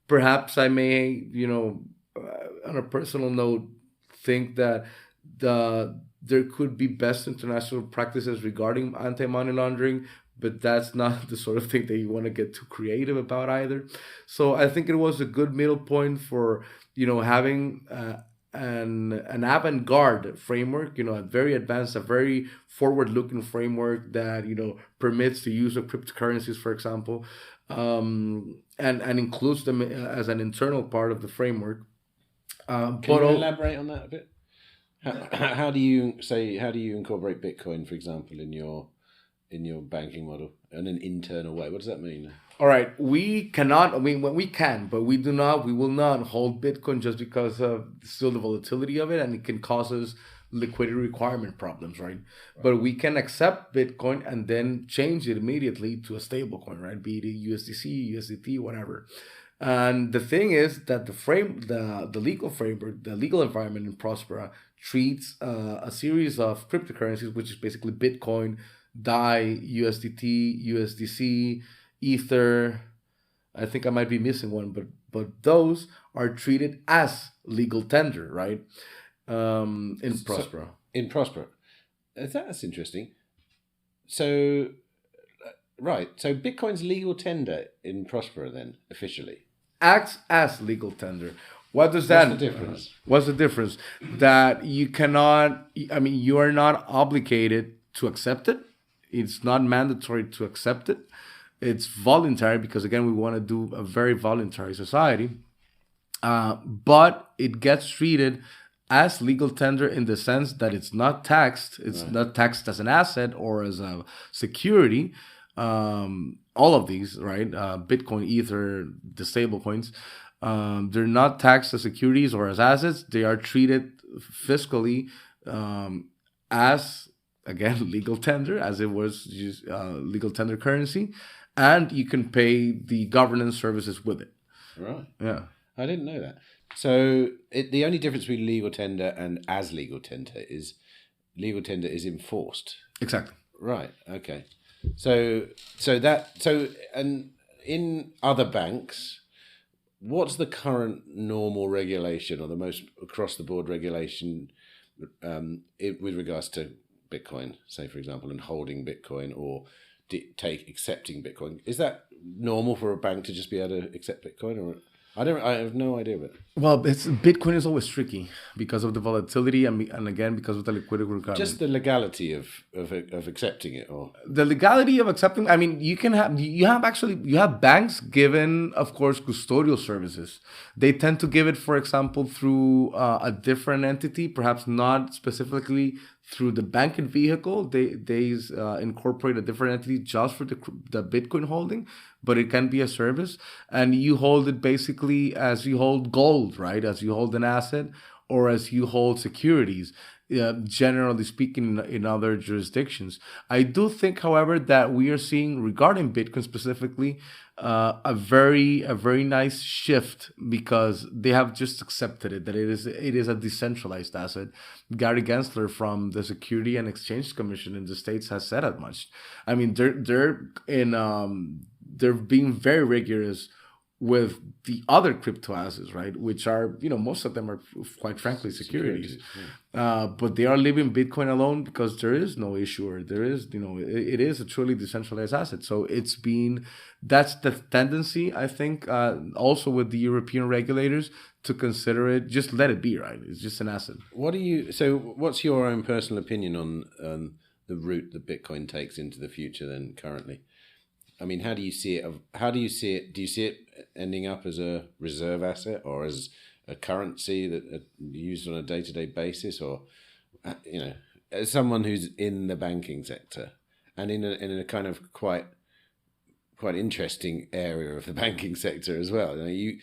Perhaps I may, on a personal note, think that there could be best international practices regarding anti-money laundering, but that's not the sort of thing that you want to get too creative about either. So I think it was a good middle point for, having an avant-garde framework, a very advanced, a very forward-looking framework that, permits the use of cryptocurrencies, for example, and includes them as an internal part of the framework. Can you elaborate on that a bit? How do you incorporate Bitcoin, for example, in your banking model in an internal way? What does that mean? All right, we cannot. We can, but we do not. We will not hold Bitcoin just because of still the volatility of it, and it can cause us liquidity requirement problems, right? But we can accept Bitcoin and then change it immediately to a stable coin, right? Be it USDC, USDT, whatever. And the thing is that the legal framework, the legal environment in Prospera treats a series of cryptocurrencies, which is basically Bitcoin, DAI, USDT, USDC, Ether. I think I might be missing one, but those are treated as legal tender, right? In Prospera. In Prospera. That's interesting. So, right. So Bitcoin's legal tender in Prospera then, officially? Acts as legal tender. What does that? What's the difference? What's the difference? That you cannot, you are not obligated to accept it. It's not mandatory to accept it. It's voluntary because, again, we want to do a very voluntary society. But it gets treated as legal tender in the sense that it's not taxed. It's not taxed as an asset or as a security. All of these, right? Bitcoin, Ether, the stable coins, they're not taxed as securities or as assets. They are treated fiscally as, again, legal tender, as it was used, legal tender currency, and you can pay the governance services with it. Right. Yeah. I didn't know that. So the only difference between legal tender and as legal tender is enforced. Exactly. Right. Okay. And in other banks, what's the current normal regulation or the most across the board regulation with regards to Bitcoin, say for example, and holding Bitcoin or accepting Bitcoin? Is that normal for a bank to just be able to accept Bitcoin, or I have no idea of it. Well, Bitcoin is always tricky because of the volatility and again because of the liquidity requirement. Just the legality of accepting it, or the legality of accepting. I mean, you have banks given, of course, custodial services. They tend to give it, for example, through a different entity, perhaps not specifically through the banking vehicle. They incorporate a different entity just for the Bitcoin holding, but it can be a service, and you hold it basically as you hold gold, right? As you hold an asset or as you hold securities, generally speaking, in other jurisdictions. I do think, however, that we are seeing, regarding Bitcoin specifically, a very nice shift because they have just accepted it, that it is a decentralized asset. Gary Gensler from the Security and Exchange Commission in the States has said as much. I mean, they're being very rigorous with the other crypto assets, right? Which are, most of them are quite frankly securities. But they are leaving Bitcoin alone because there is no issuer. There is, it is a truly decentralized asset. So that's the tendency, I think, also with the European regulators to consider it, just let it be, right? It's just an asset. What's your own personal opinion on the route that Bitcoin takes into the future then currently? I mean, how do you see it? Do you see it ending up as a reserve asset or as a currency that used on a day-to-day basis, or as someone who's in the banking sector and in a kind of quite interesting area of the banking sector as well? You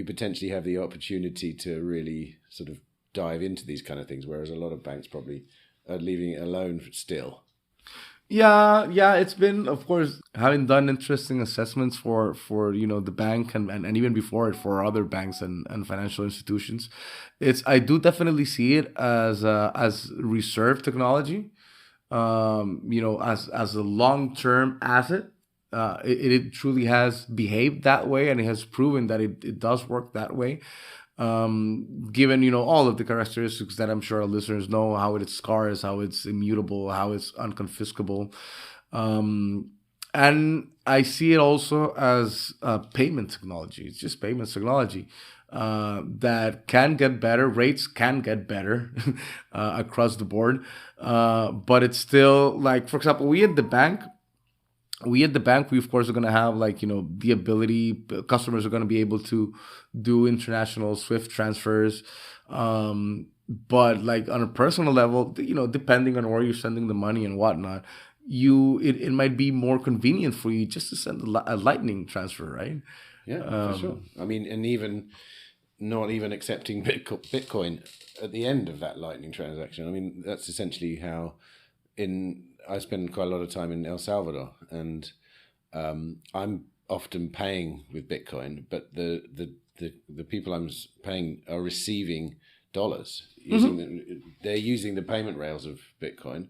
potentially have the opportunity to really sort of dive into these kind of things, whereas a lot of banks probably are leaving it alone still. Yeah. It's been, of course, having done interesting assessments for the bank and even before it for other banks and financial institutions. I do definitely see it as reserve technology, as a long-term asset. It truly has behaved that way, and it has proven that it does work that way. Given, all of the characteristics that I'm sure our listeners know, how it's scarce, how it's immutable, how it's unconfiscable. And I see it also as payment technology. It's just payments technology that can get better. Rates can get better across the board. But it's still, like, for example, we at the bank, we of course are going to have the ability, customers are going to be able to do international SWIFT transfers. But on a personal level, depending on where you're sending the money and whatnot, it might be more convenient for you just to send a lightning transfer, right? Yeah, for sure. I mean, and even not even accepting Bitcoin at the end of that lightning transaction. I mean, that's essentially how I spend quite a lot of time in El Salvador, and I'm often paying with Bitcoin, but the people I'm paying are receiving dollars. They're using the payment rails of Bitcoin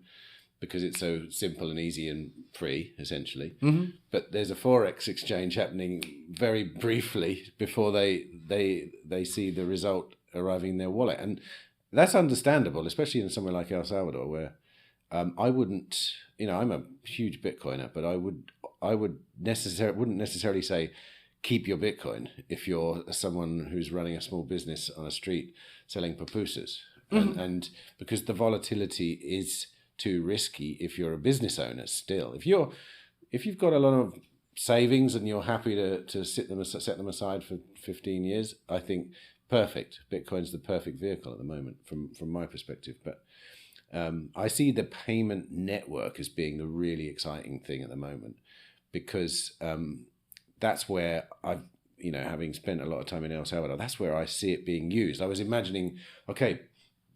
because it's so simple and easy and free, essentially. Mm-hmm. But there's a forex exchange happening very briefly before they see the result arriving in their wallet, and that's understandable, especially in somewhere like El Salvador, where I wouldn't, I'm a huge Bitcoiner, but I wouldn't necessarily say keep your Bitcoin if you're someone who's running a small business on a street selling pupusas, and because the volatility is too risky if you're a business owner. Still, if you've got a lot of savings and you're happy to set them aside for 15 years, I think perfect. Bitcoin's the perfect vehicle at the moment from my perspective, but. I see the payment network as being the really exciting thing at the moment, because that's where I've, having spent a lot of time in El Salvador, that's where I see it being used. I was imagining, okay,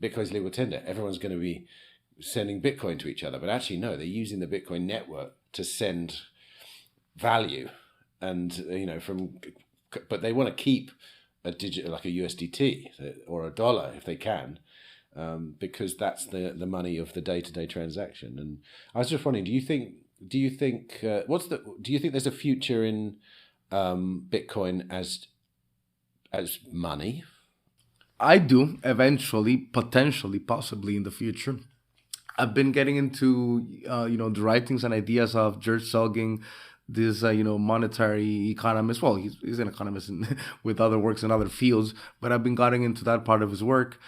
Bitcoin's legal tender, everyone's going to be sending Bitcoin to each other, but actually no, they're using the Bitcoin network to send value, and but they want to keep a digital, like a USDT or a dollar if they can. because that's the money of the day-to-day transaction. And I was just wondering, do you think there's a future in Bitcoin as money? I do, eventually, potentially, possibly in the future. I've been getting into the writings and ideas of George Selgin, this monetary economist. Well, he's an economist with other works in other fields, but I've been getting into that part of his work,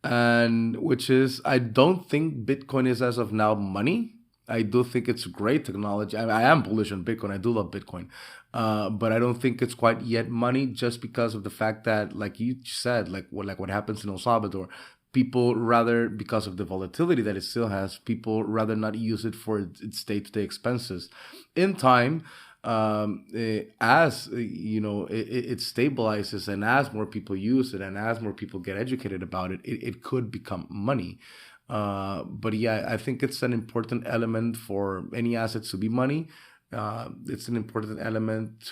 and which is, I don't think Bitcoin is as of now money. I do think it's great technology. I am bullish on Bitcoin. I do love Bitcoin, but I don't think it's quite yet money, just because of the fact that, like you said, like what happens in El Salvador, people rather, because of the volatility that it still has, people rather not use it for its day-to-day expenses. In time, as it stabilizes, and as more people use it, and as more people get educated about it, it could become money. But yeah, I think it's an important element for any assets to be money. It's an important element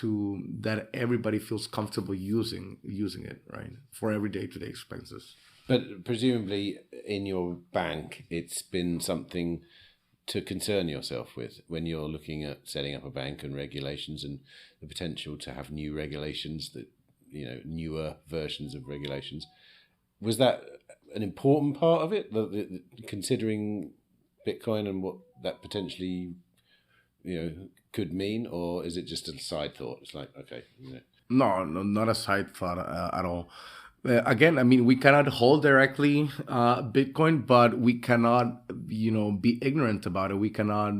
that everybody feels comfortable using it, right, for every day-to-day expenses. But presumably in your bank, it's been something to concern yourself with when you're looking at setting up a bank and regulations, and the potential to have new regulations, that newer versions of regulations. Was that an important part of it, considering Bitcoin and what that potentially could mean, or is it just a side thought? It's like, okay, No, not a side thought at all. Again, I mean, we cannot hold directly Bitcoin, but we cannot, be ignorant about it. We cannot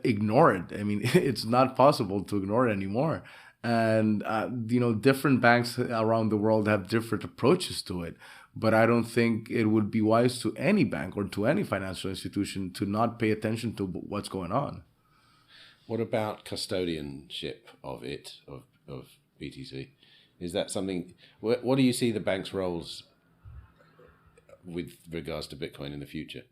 ignore it. I mean, it's not possible to ignore it anymore. And, different banks around the world have different approaches to it. But I don't think it would be wise to any bank or to any financial institution to not pay attention to what's going on. What about custodianship of BTC? Is that something? What do you see the bank's roles with regards to Bitcoin in the future,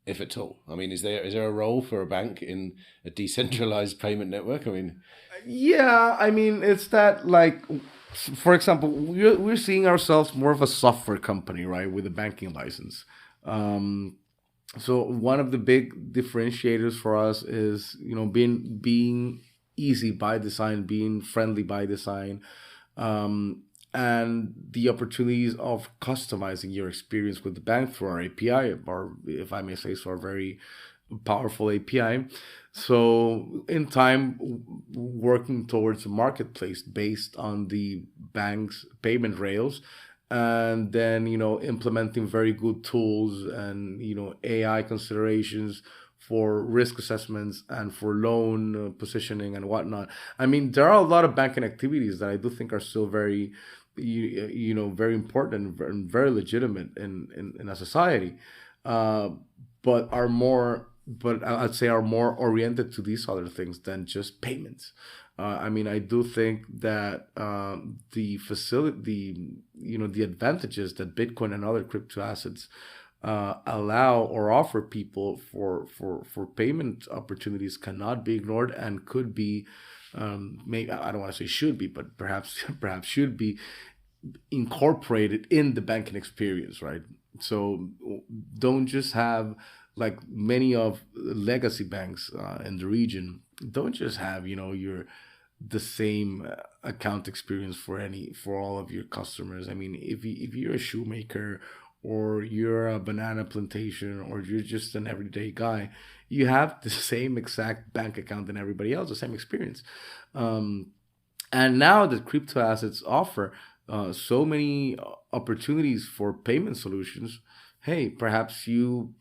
if at all? I mean, is there a role for a bank in a decentralized payment network? I mean, yeah, I mean, it's that, like, for example, we're seeing ourselves more of a software company, right, with a banking license. So one of the big differentiators for us is, being easy by design, being friendly by design, and the opportunities of customizing your experience with the bank through our API, or, if I may say so, our very powerful API. So in time, working towards a marketplace based on the bank's payment rails, and then, implementing very good tools and, AI considerations for risk assessments and for loan positioning and whatnot. I mean, there are a lot of banking activities that I do think are still very, very important and very legitimate in a society, but I'd say are more oriented to these other things than just payments. I mean, I do think that the advantages that Bitcoin and other crypto assets allow or offer people for payment opportunities cannot be ignored, and could be, maybe, I don't want to say should be, but perhaps should be incorporated in the banking experience, right? So don't just have, like many of legacy banks in the region, don't just have the same account experience for all of your customers. I mean, if you're a shoemaker, or you're a banana plantation, or you're just an everyday guy, you have the same exact bank account than everybody else, the same experience. And now that crypto assets offer so many opportunities for payment solutions, hey, perhaps you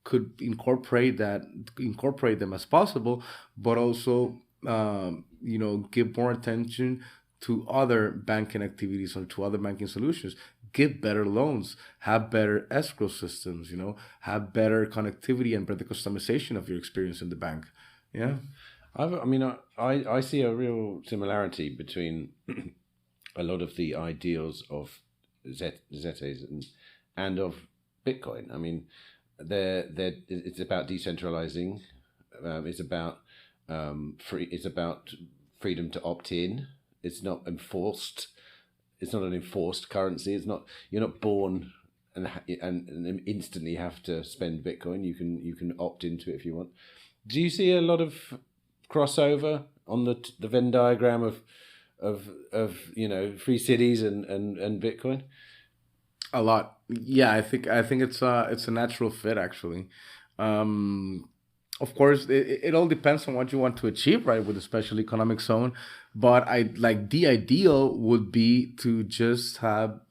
could incorporate them as possible, but also give more attention to other banking activities or to other banking solutions. Give better loans, have better escrow systems, have better connectivity and better customization of your experience in the bank. Yeah. I see a real similarity between a lot of the ideals of ZEDEs and of Bitcoin. I mean, it's about decentralizing. It's about it's about freedom to opt in. It's not enforced. an enforced currency. It's not, you're not born and instantly have to spend Bitcoin. You can opt into it if you want. Do you see a lot of crossover on the Venn diagram of free cities and Bitcoin? A lot. Yeah, I think it's a natural fit actually. Of course, it all depends on what you want to achieve, right, with a special economic zone. But the ideal would be to just have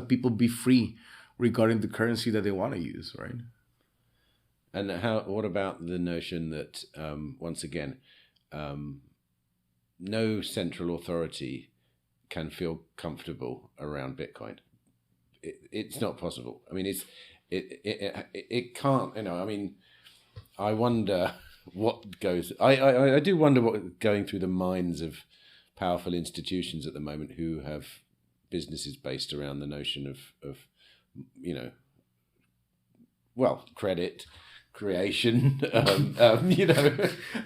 people be free regarding the currency that they want to use, right? And what about the notion that once again, no central authority can feel comfortable around Bitcoin? It's not possible. I mean, it can't. I mean, I wonder what goes. I do wonder what going through the minds of powerful institutions at the moment who have businesses based around the notion of credit creation,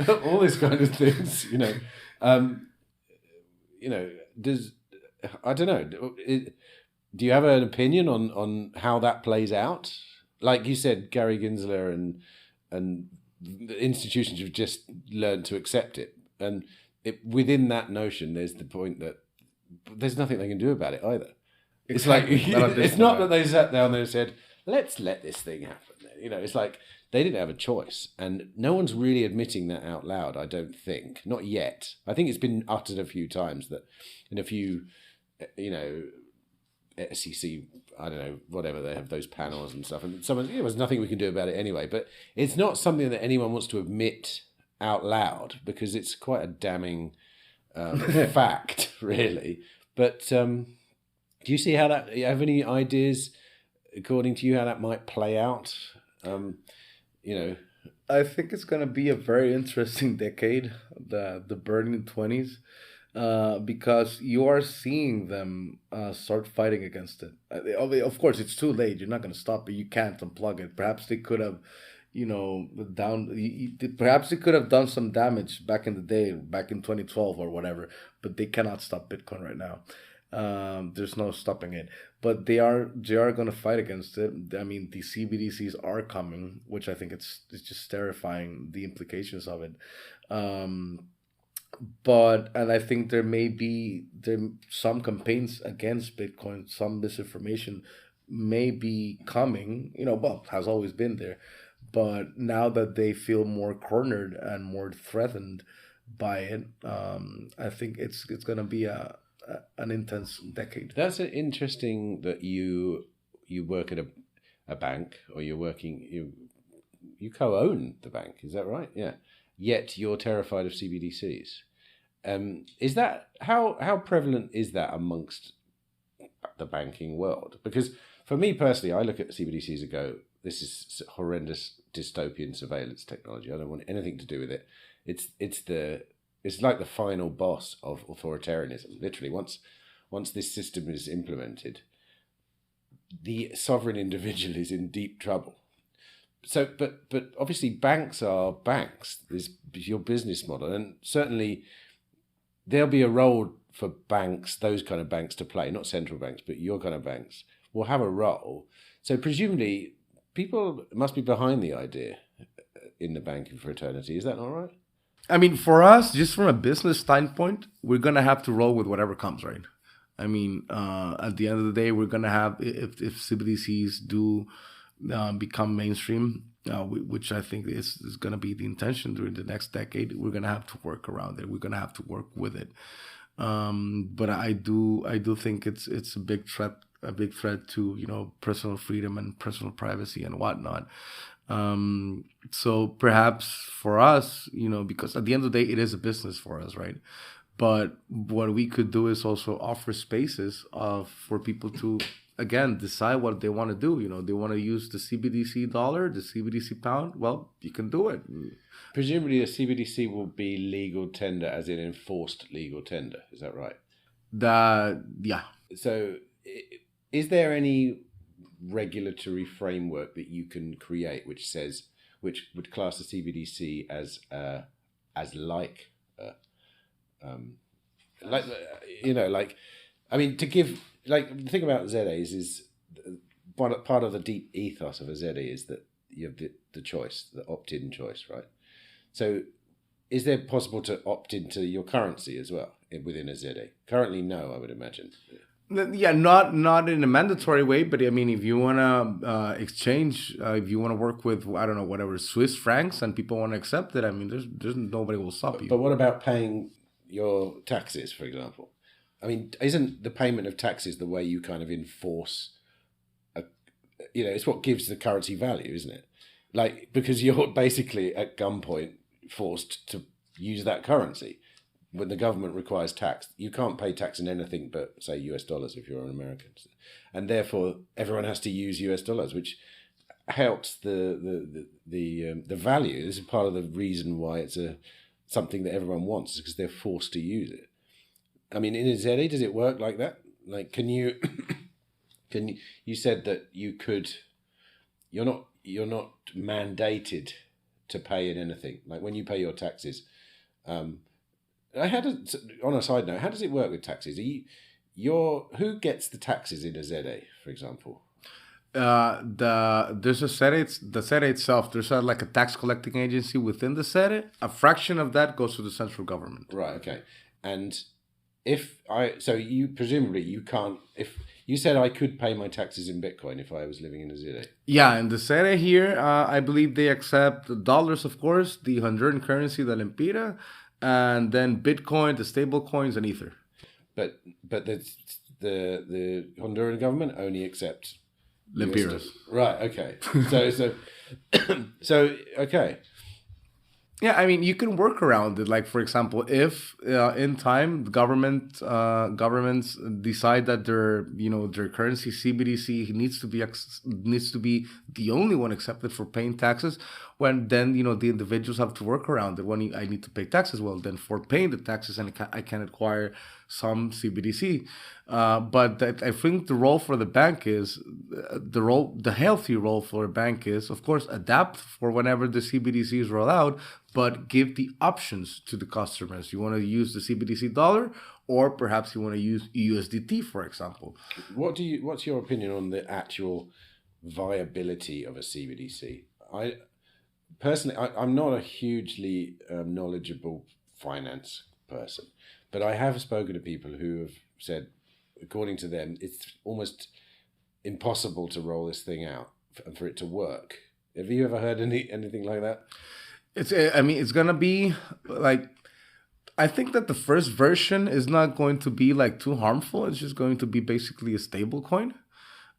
all these kind of things. I don't know. Do you have an opinion on how that plays out? Like you said, Gary Gensler and the institutions have just learned to accept it. And within that notion, there's the point that there's nothing they can do about it either. Exactly. It's like, it's not that they sat down there and said, let's let this thing happen. It's like they didn't have a choice. And no one's really admitting that out loud, I don't think. Not yet. I think it's been uttered a few times that in a few, SEC, I don't know, whatever, they have those panels and stuff. And someone, there's nothing we can do about it anyway. But it's not something that anyone wants to admit out loud because it's quite a damning fact, really. But do you see how that, you have any ideas, according to you, how that might play out? I think it's going to be a very interesting decade, the burning 20s. Because you are seeing them start fighting against it. Of course, it's too late. You're not going to stop it. You can't unplug it. Perhaps they could have, perhaps they could have done some damage back in the day, back in 2012 or whatever. But they cannot stop Bitcoin right now. There's no stopping it. But they are going to fight against it. I mean, the CBDCs are coming, which I think it's just terrifying, the implications of it. And I think there may be some campaigns against Bitcoin, some misinformation may be coming, has always been there. But now that they feel more cornered and more threatened by it, I think it's going to be an intense decade. That's interesting that you work at a bank, or you co-own the bank, is that right? Yeah. Yet you're terrified of CBDCs. Is that how prevalent is that amongst the banking world? Because for me personally, I look at CBDCs and go, this is horrendous dystopian surveillance technology. I don't want anything to do with it. It's like the final boss of authoritarianism. Literally, once this system is implemented, the sovereign individual is in deep trouble. So, but obviously banks are banks. This is your business model, and certainly there'll be a role for banks, those kind of banks, to play. Not central banks, but your kind of banks will have a role. So presumably, people must be behind the idea in the banking fraternity. Is that not right? I mean, for us, just from a business standpoint, we're gonna have to roll with whatever comes, right? I mean, at the end of the day, we're gonna have, if CBDCs do become mainstream, which I think is going to be the intention during the next decade, we're going to have to work around it. We're going to have to work with it. But I do think it's a big threat to personal freedom and personal privacy and whatnot. So perhaps for us, because at the end of the day, it is a business for us, right? But what we could do is also offer spaces for people to, again, decide what they want to do. They want to use the CBDC dollar, the CBDC pound. Well, you can do it. Presumably, a CBDC will be legal tender, as in enforced legal tender. Is that right? Yeah. So, is there any regulatory framework that you can create which would class the CBDC as I mean, to give, like, the thing about ZEDEs is part of the deep ethos of a ZEDE is that you have the choice, the opt-in choice, right? So is there possible to opt into your currency as well within a ZEDE? Currently, no, I would imagine. Yeah, not in a mandatory way, but I mean, if you want to exchange, if you want to work with, I don't know, whatever, Swiss francs, and people want to accept it, I mean, there's nobody will stop you. But what about paying your taxes, for example? I mean, isn't the payment of taxes the way you kind of enforce it's what gives the currency value, isn't it? Like, because you're basically at gunpoint forced to use that currency. When the government requires tax, you can't pay tax in anything but, say, US dollars if you're an American. And therefore, everyone has to use US dollars, which helps the value. This is part of the reason why it's something that everyone wants, because they're forced to use it. I mean, in a ZEDE, does it work like that? Like, can you... You said that you're not mandated to pay in anything. Like when you pay your taxes, on a side note, how does it work with taxes? Who gets the taxes in a ZEDE, for example? There's a ZEDE, the ZEDE itself. There's like a tax collecting agency within the ZEDE. A fraction of that goes to the central government. Right. Okay. And you presumably can't. If you said I could pay my taxes in Bitcoin if I was living in a ZEDE. Yeah, in the ZEDE here, I believe they accept the dollars, of course, the Honduran currency, the Lempira, and then Bitcoin, the stable coins, and Ether. But the Honduran government only accepts Lempiras. Right. Okay. So okay. Yeah, I mean, you can work around it. Like, for example, if in time the governments decide that their currency CBDC needs to be the only one accepted for paying taxes, when then the individuals have to work around it. When I need to pay taxes, well, then for paying the taxes, and I can acquire some CBDC. But I think the role for the bank is the healthy role for a bank is, of course, adapt for whenever the CBDCs roll out, but give the options to the customers. You want to use the CBDC dollar, or perhaps you want to use USDT, for example. What's your opinion on the actual viability of a CBDC? Personally, I'm not a hugely knowledgeable finance person, but I have spoken to people who have said, according to them, it's almost impossible to roll this thing out and for it to work. Have you ever heard anything like that? It's going to be like, I think that the first version is not going to be like too harmful. It's just going to be basically a stable coin.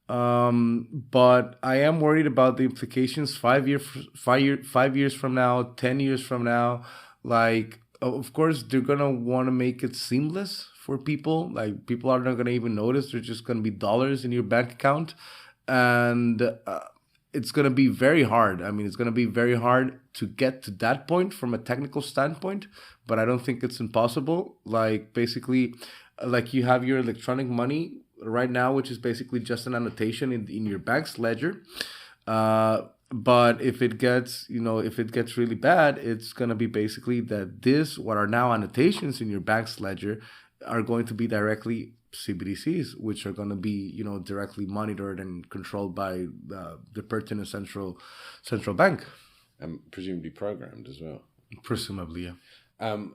But I am worried about the implications 5 years from now, 10 years from now. Like, of course, they're going to want to make it seamless for people. Like, people are not going to even notice. There's just going to be dollars in your bank account. And it's going to be very hard. I mean, it's going to be very hard to get to that point from a technical standpoint, but I don't think it's impossible. Like, basically, like you have your electronic money right now, which is basically just an annotation in your bank's ledger. But if it gets really bad, it's going to be basically that what are now annotations in your bank's ledger are going to be directly CBDCs, which are going to be, directly monitored and controlled by the pertinent central bank. And presumably programmed as well. Presumably, yeah.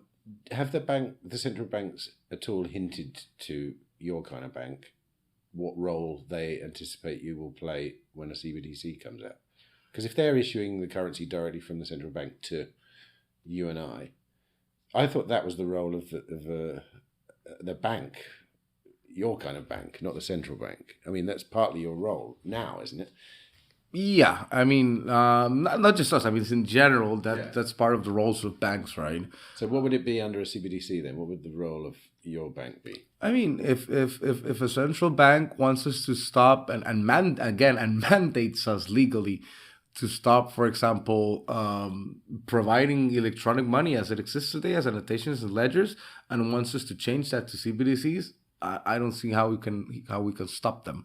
Have the central banks at all hinted to your kind of bank what role they anticipate you will play when a CBDC comes out? Because if they're issuing the currency directly from the central bank to you and I thought that was the role of the bank, your kind of bank, not the central bank. I mean, that's partly your role now, isn't it? Yeah, I mean, not just us. I mean, it's in general that's part of the roles of banks, right? So, what would it be under a CBDC then? What would the role of your bank be? I mean, if a central bank wants us to stop and mandates us legally to stop, for example, providing electronic money as it exists today as annotations and ledgers, and wants us to change that to CBDCs, I don't see how we can stop them.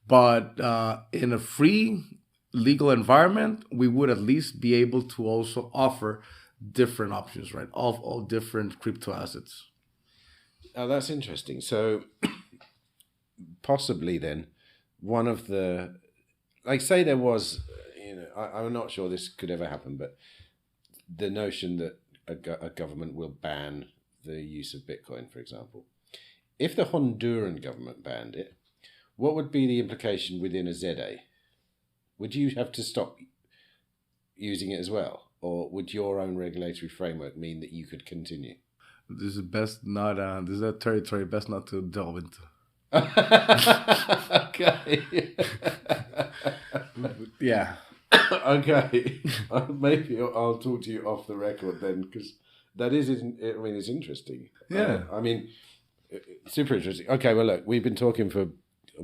But in a free legal environment, we would at least be able to also offer different options, right? All different crypto assets. Oh, that's interesting. So possibly then one of the, like, say there was, I'm not sure this could ever happen, but the notion that a government will ban the use of Bitcoin, for example. If the Honduran government banned it, what would be the implication within a ZA? Would you have to stop using it as well? Or would your own regulatory framework mean that you could continue? This is best not. This is a territory best not to delve into. Okay. Yeah. Okay. Maybe I'll talk to you off the record then, because that is, it's interesting. Yeah. Super interesting. Okay, well, look, we've been talking for,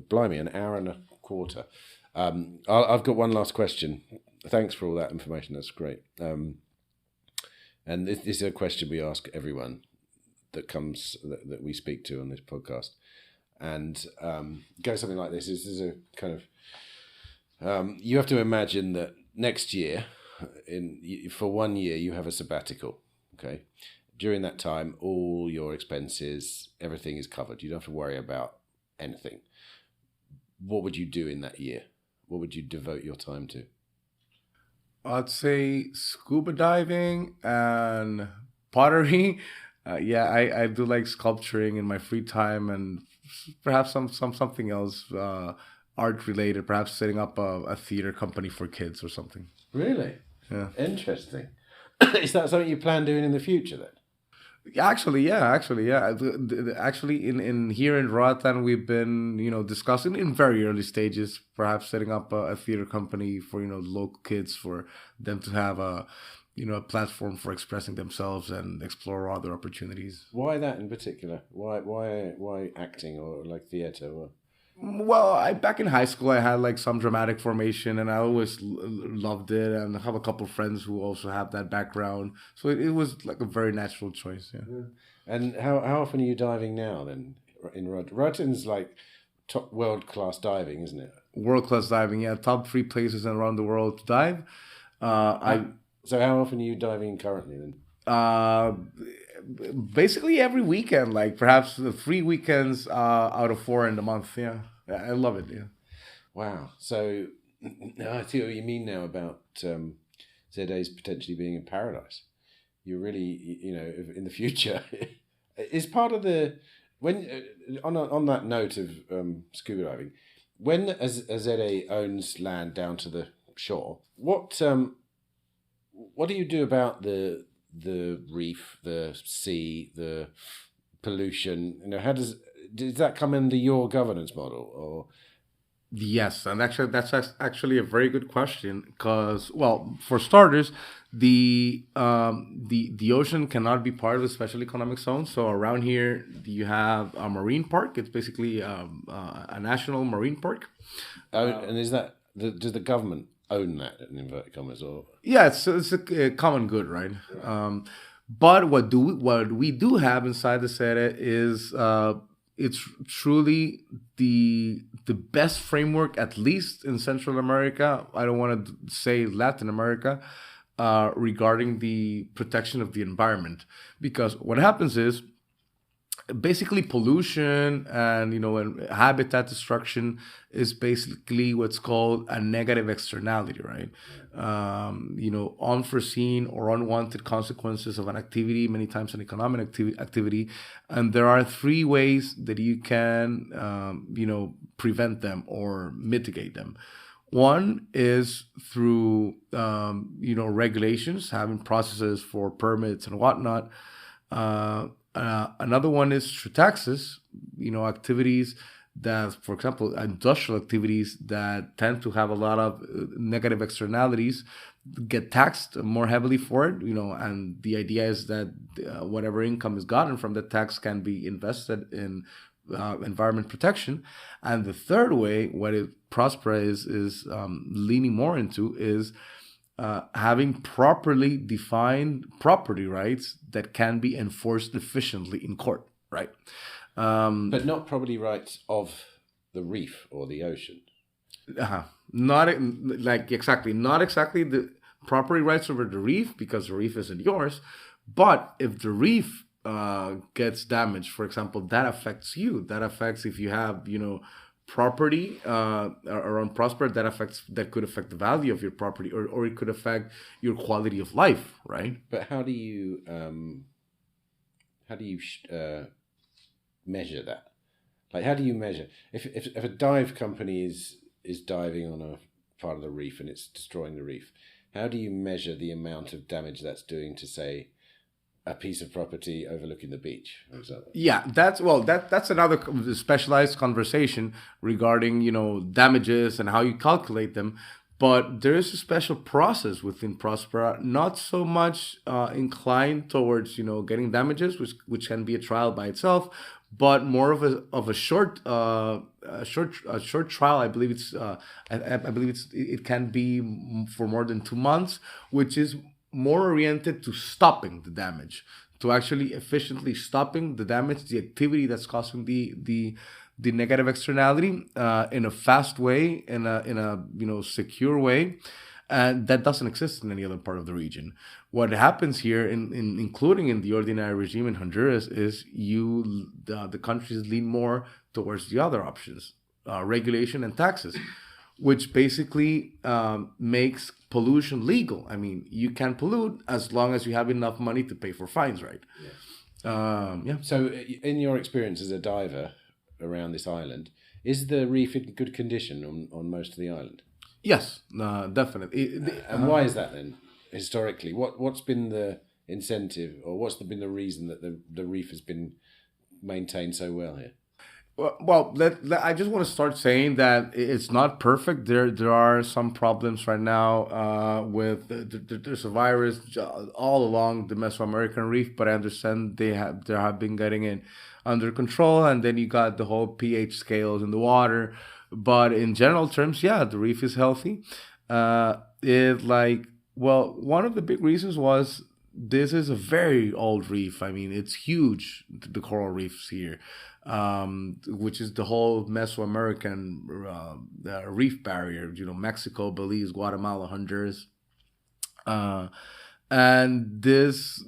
blimey, an hour and a quarter. I've got one last question. Thanks for all that information. That's great. And this is a question we ask everyone that we speak to on this podcast. And goes something like this. This is a kind of, you have to imagine that next year, for 1 year, you have a sabbatical. Okay. During that time, all your expenses, everything is covered. You don't have to worry about anything. What would you do in that year? What would you devote your time to? I'd say scuba diving and pottery. I do like sculpturing in my free time, and perhaps something else art related. Perhaps setting up a theater company for kids or something. Really? Yeah. Interesting. Is that something you plan doing in the future then? Actually, yeah. Actually, in here in Roatan, we've been, discussing in very early stages, perhaps setting up a theater company for, local kids, for them to have a platform for expressing themselves and explore other opportunities. Why that in particular? Why acting or like theater? Or? Well, back in high school, I had like some dramatic formation, and I always loved it. And I have a couple of friends who also have that background, so it was like a very natural choice. Yeah. And how often are you diving now? Then in Rotan's like top world-class diving, isn't it? World-class diving, yeah. Top 3 places around the world to dive. So how often are you diving currently then? Basically every weekend, like perhaps 3 weekends out of 4 in the month. Yeah, I love it. Yeah. Wow. So I see what you mean now about ZEDEs potentially being in paradise. You're really, in the future, is part of the on that note of scuba diving, when a ZEDE owns land down to the shore, what do you do about the reef, the sea, the pollution? How does that come into your governance model? Or yes, and actually that's actually a very good question, because, well, for starters, the ocean cannot be part of the special economic zone. So around here you have a marine park. It's basically a national marine park. And is that does the government own that, in inverted commas, or? Yeah, it's a common good, right? But what we do have inside the ZEDE is it's truly the best framework, at least in Central America. I don't want to say Latin America, regarding the protection of the environment, because what happens is, basically, pollution and and habitat destruction is basically what's called a negative externality, right? Unforeseen or unwanted consequences of an activity, many times an economic activity, and there are 3 ways that you can prevent them or mitigate them. One is through regulations, having processes for permits and whatnot. Another one is through taxes, activities that, for example, industrial activities that tend to have a lot of negative externalities get taxed more heavily for it, and the idea is that whatever income is gotten from the tax can be invested in environment protection. And the third way, what Prospera is leaning more into, is having properly defined property rights that can be enforced efficiently in court, right? But not property rights of the reef or the ocean. Not exactly the property rights over the reef, because the reef isn't yours. But if the reef gets damaged, for example, that affects you. That affects if you have, property around Prospera that could affect the value of your property, or it could affect your quality of life, right? But how do you measure that? Like, how do you measure if a dive company is diving on a part of the reef and it's destroying the reef? How do you measure the amount of damage that's doing to, say, a piece of property overlooking the beach, for example? Yeah, that's another specialized conversation regarding, damages and how you calculate them. But there is a special process within Prospera, not so much inclined towards, getting damages, which can be a trial by itself, but more of a short trial. I believe it can be for more than 2 months, which is more oriented to stopping the damage, to actually efficiently stopping the damage, the activity that's causing the negative externality in a fast way, in a secure way, and that doesn't exist in any other part of the region. What happens here, including in the ordinary regime in Honduras, is the countries lean more towards the other options, regulation and taxes, which basically makes pollution legal. I mean, you can pollute as long as you have enough money to pay for fines, right? Yeah. So, in your experience as a diver around this island, is the reef in good condition on most of the island? Yes, definitely. And why is that then? Historically, what's been the incentive, or what's been the reason that the reef has been maintained so well here? Well, I just want to start saying that it's not perfect. There are some problems right now with there's a virus all along the Mesoamerican reef, but I understand they have been getting it under control, and then you got the whole pH scales in the water. But in general terms, yeah, the reef is healthy. One of the big reasons was this is a very old reef. I mean, it's huge, the coral reefs here, which is the whole Mesoamerican reef barrier, Mexico, Belize, Guatemala, Honduras. And these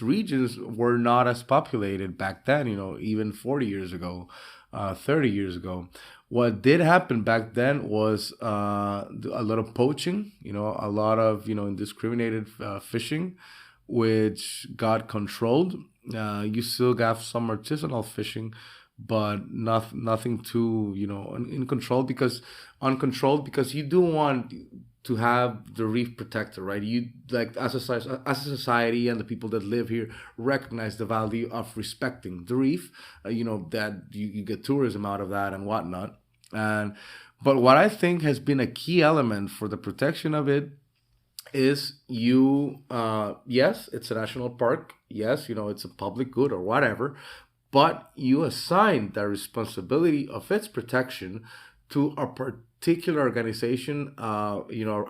regions were not as populated back then, even 40 years ago, 30 years ago. What did happen back then was a lot of poaching, a lot of, indiscriminated fishing, which got controlled. You still have some artisanal fishing, but nothing too, uncontrolled, because you do want to have the reef protected, right? You, like, as a society, and the people that live here recognize the value of respecting the reef, that you get tourism out of that and whatnot. But what I think has been a key element for the protection of it is yes, it's a national park. Yes, it's a public good or whatever, but you assign the responsibility of its protection to a particular organization, a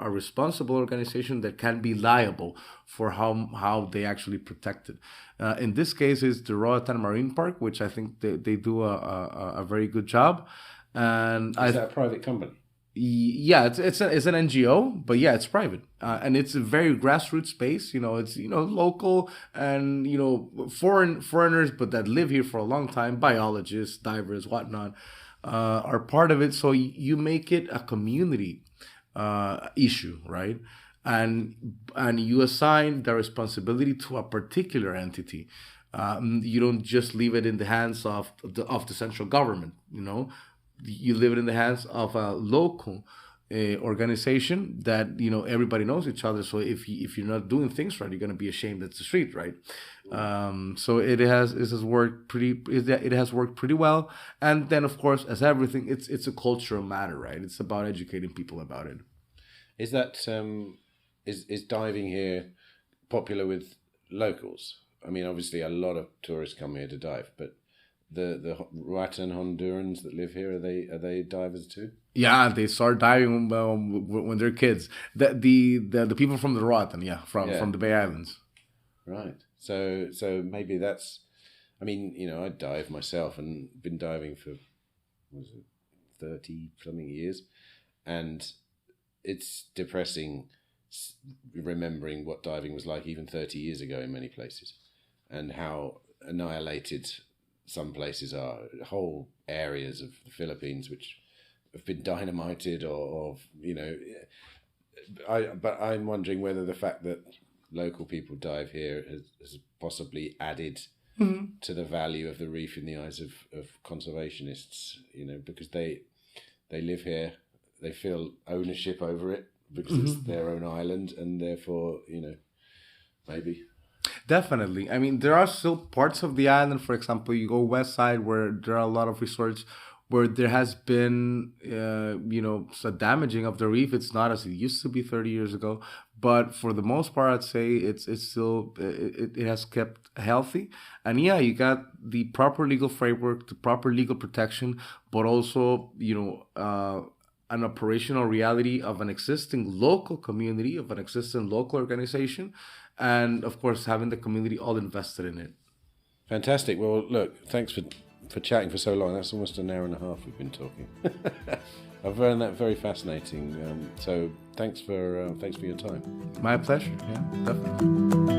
responsible organization that can be liable for how they actually protect it. In this case, it's the Roatan Marine Park, which I think they do a very good job. And is that a private company? Yeah, it's an NGO, but yeah, it's private, and it's a very grassroots space. It's local and foreigners, but that live here for a long time, biologists, divers, whatnot. Are part of it, so you make it a community issue, right? And you assign the responsibility to a particular entity. You don't just leave it in the hands of the central government. You leave it in the hands of a local organization that everybody knows each other. So if you're not doing things right, you're going to be ashamed at the street, right? So it has worked pretty well. And then, of course, as everything, it's a cultural matter, right? It's about educating people about it. Is that is diving here popular with locals? I mean, obviously, a lot of tourists come here to dive, but the Roatan Hondurans that live here, are they divers too? Yeah, they start diving when they're kids. The people from the Roatan, from the Bay Islands. Right. So maybe that's. I mean, I dive myself and been diving for 30 something years, and it's depressing remembering what diving was like even 30 years ago in many places, and how annihilated some places are, whole areas of the Philippines which have been dynamited or but I'm wondering whether the fact that local people dive here has possibly added to the value of the reef in the eyes of conservationists, because they live here, they feel ownership over it because it's their own island, and therefore, maybe. Definitely. I mean, there are still parts of the island, for example, you go west side where there are a lot of resorts where there has been, some damaging of the reef. It's not as it used to be 30 years ago. But for the most part, I'd say it's still, it has kept healthy. And yeah, you got the proper legal framework, the proper legal protection, but also, an operational reality of an existing local community, of an existing local organization. And of course, having the community all invested in it. Fantastic. Well, look, thanks for chatting for so long. That's almost an hour and a half we've been talking. I've found that very fascinating. So thanks for your time. My pleasure. Yeah, definitely.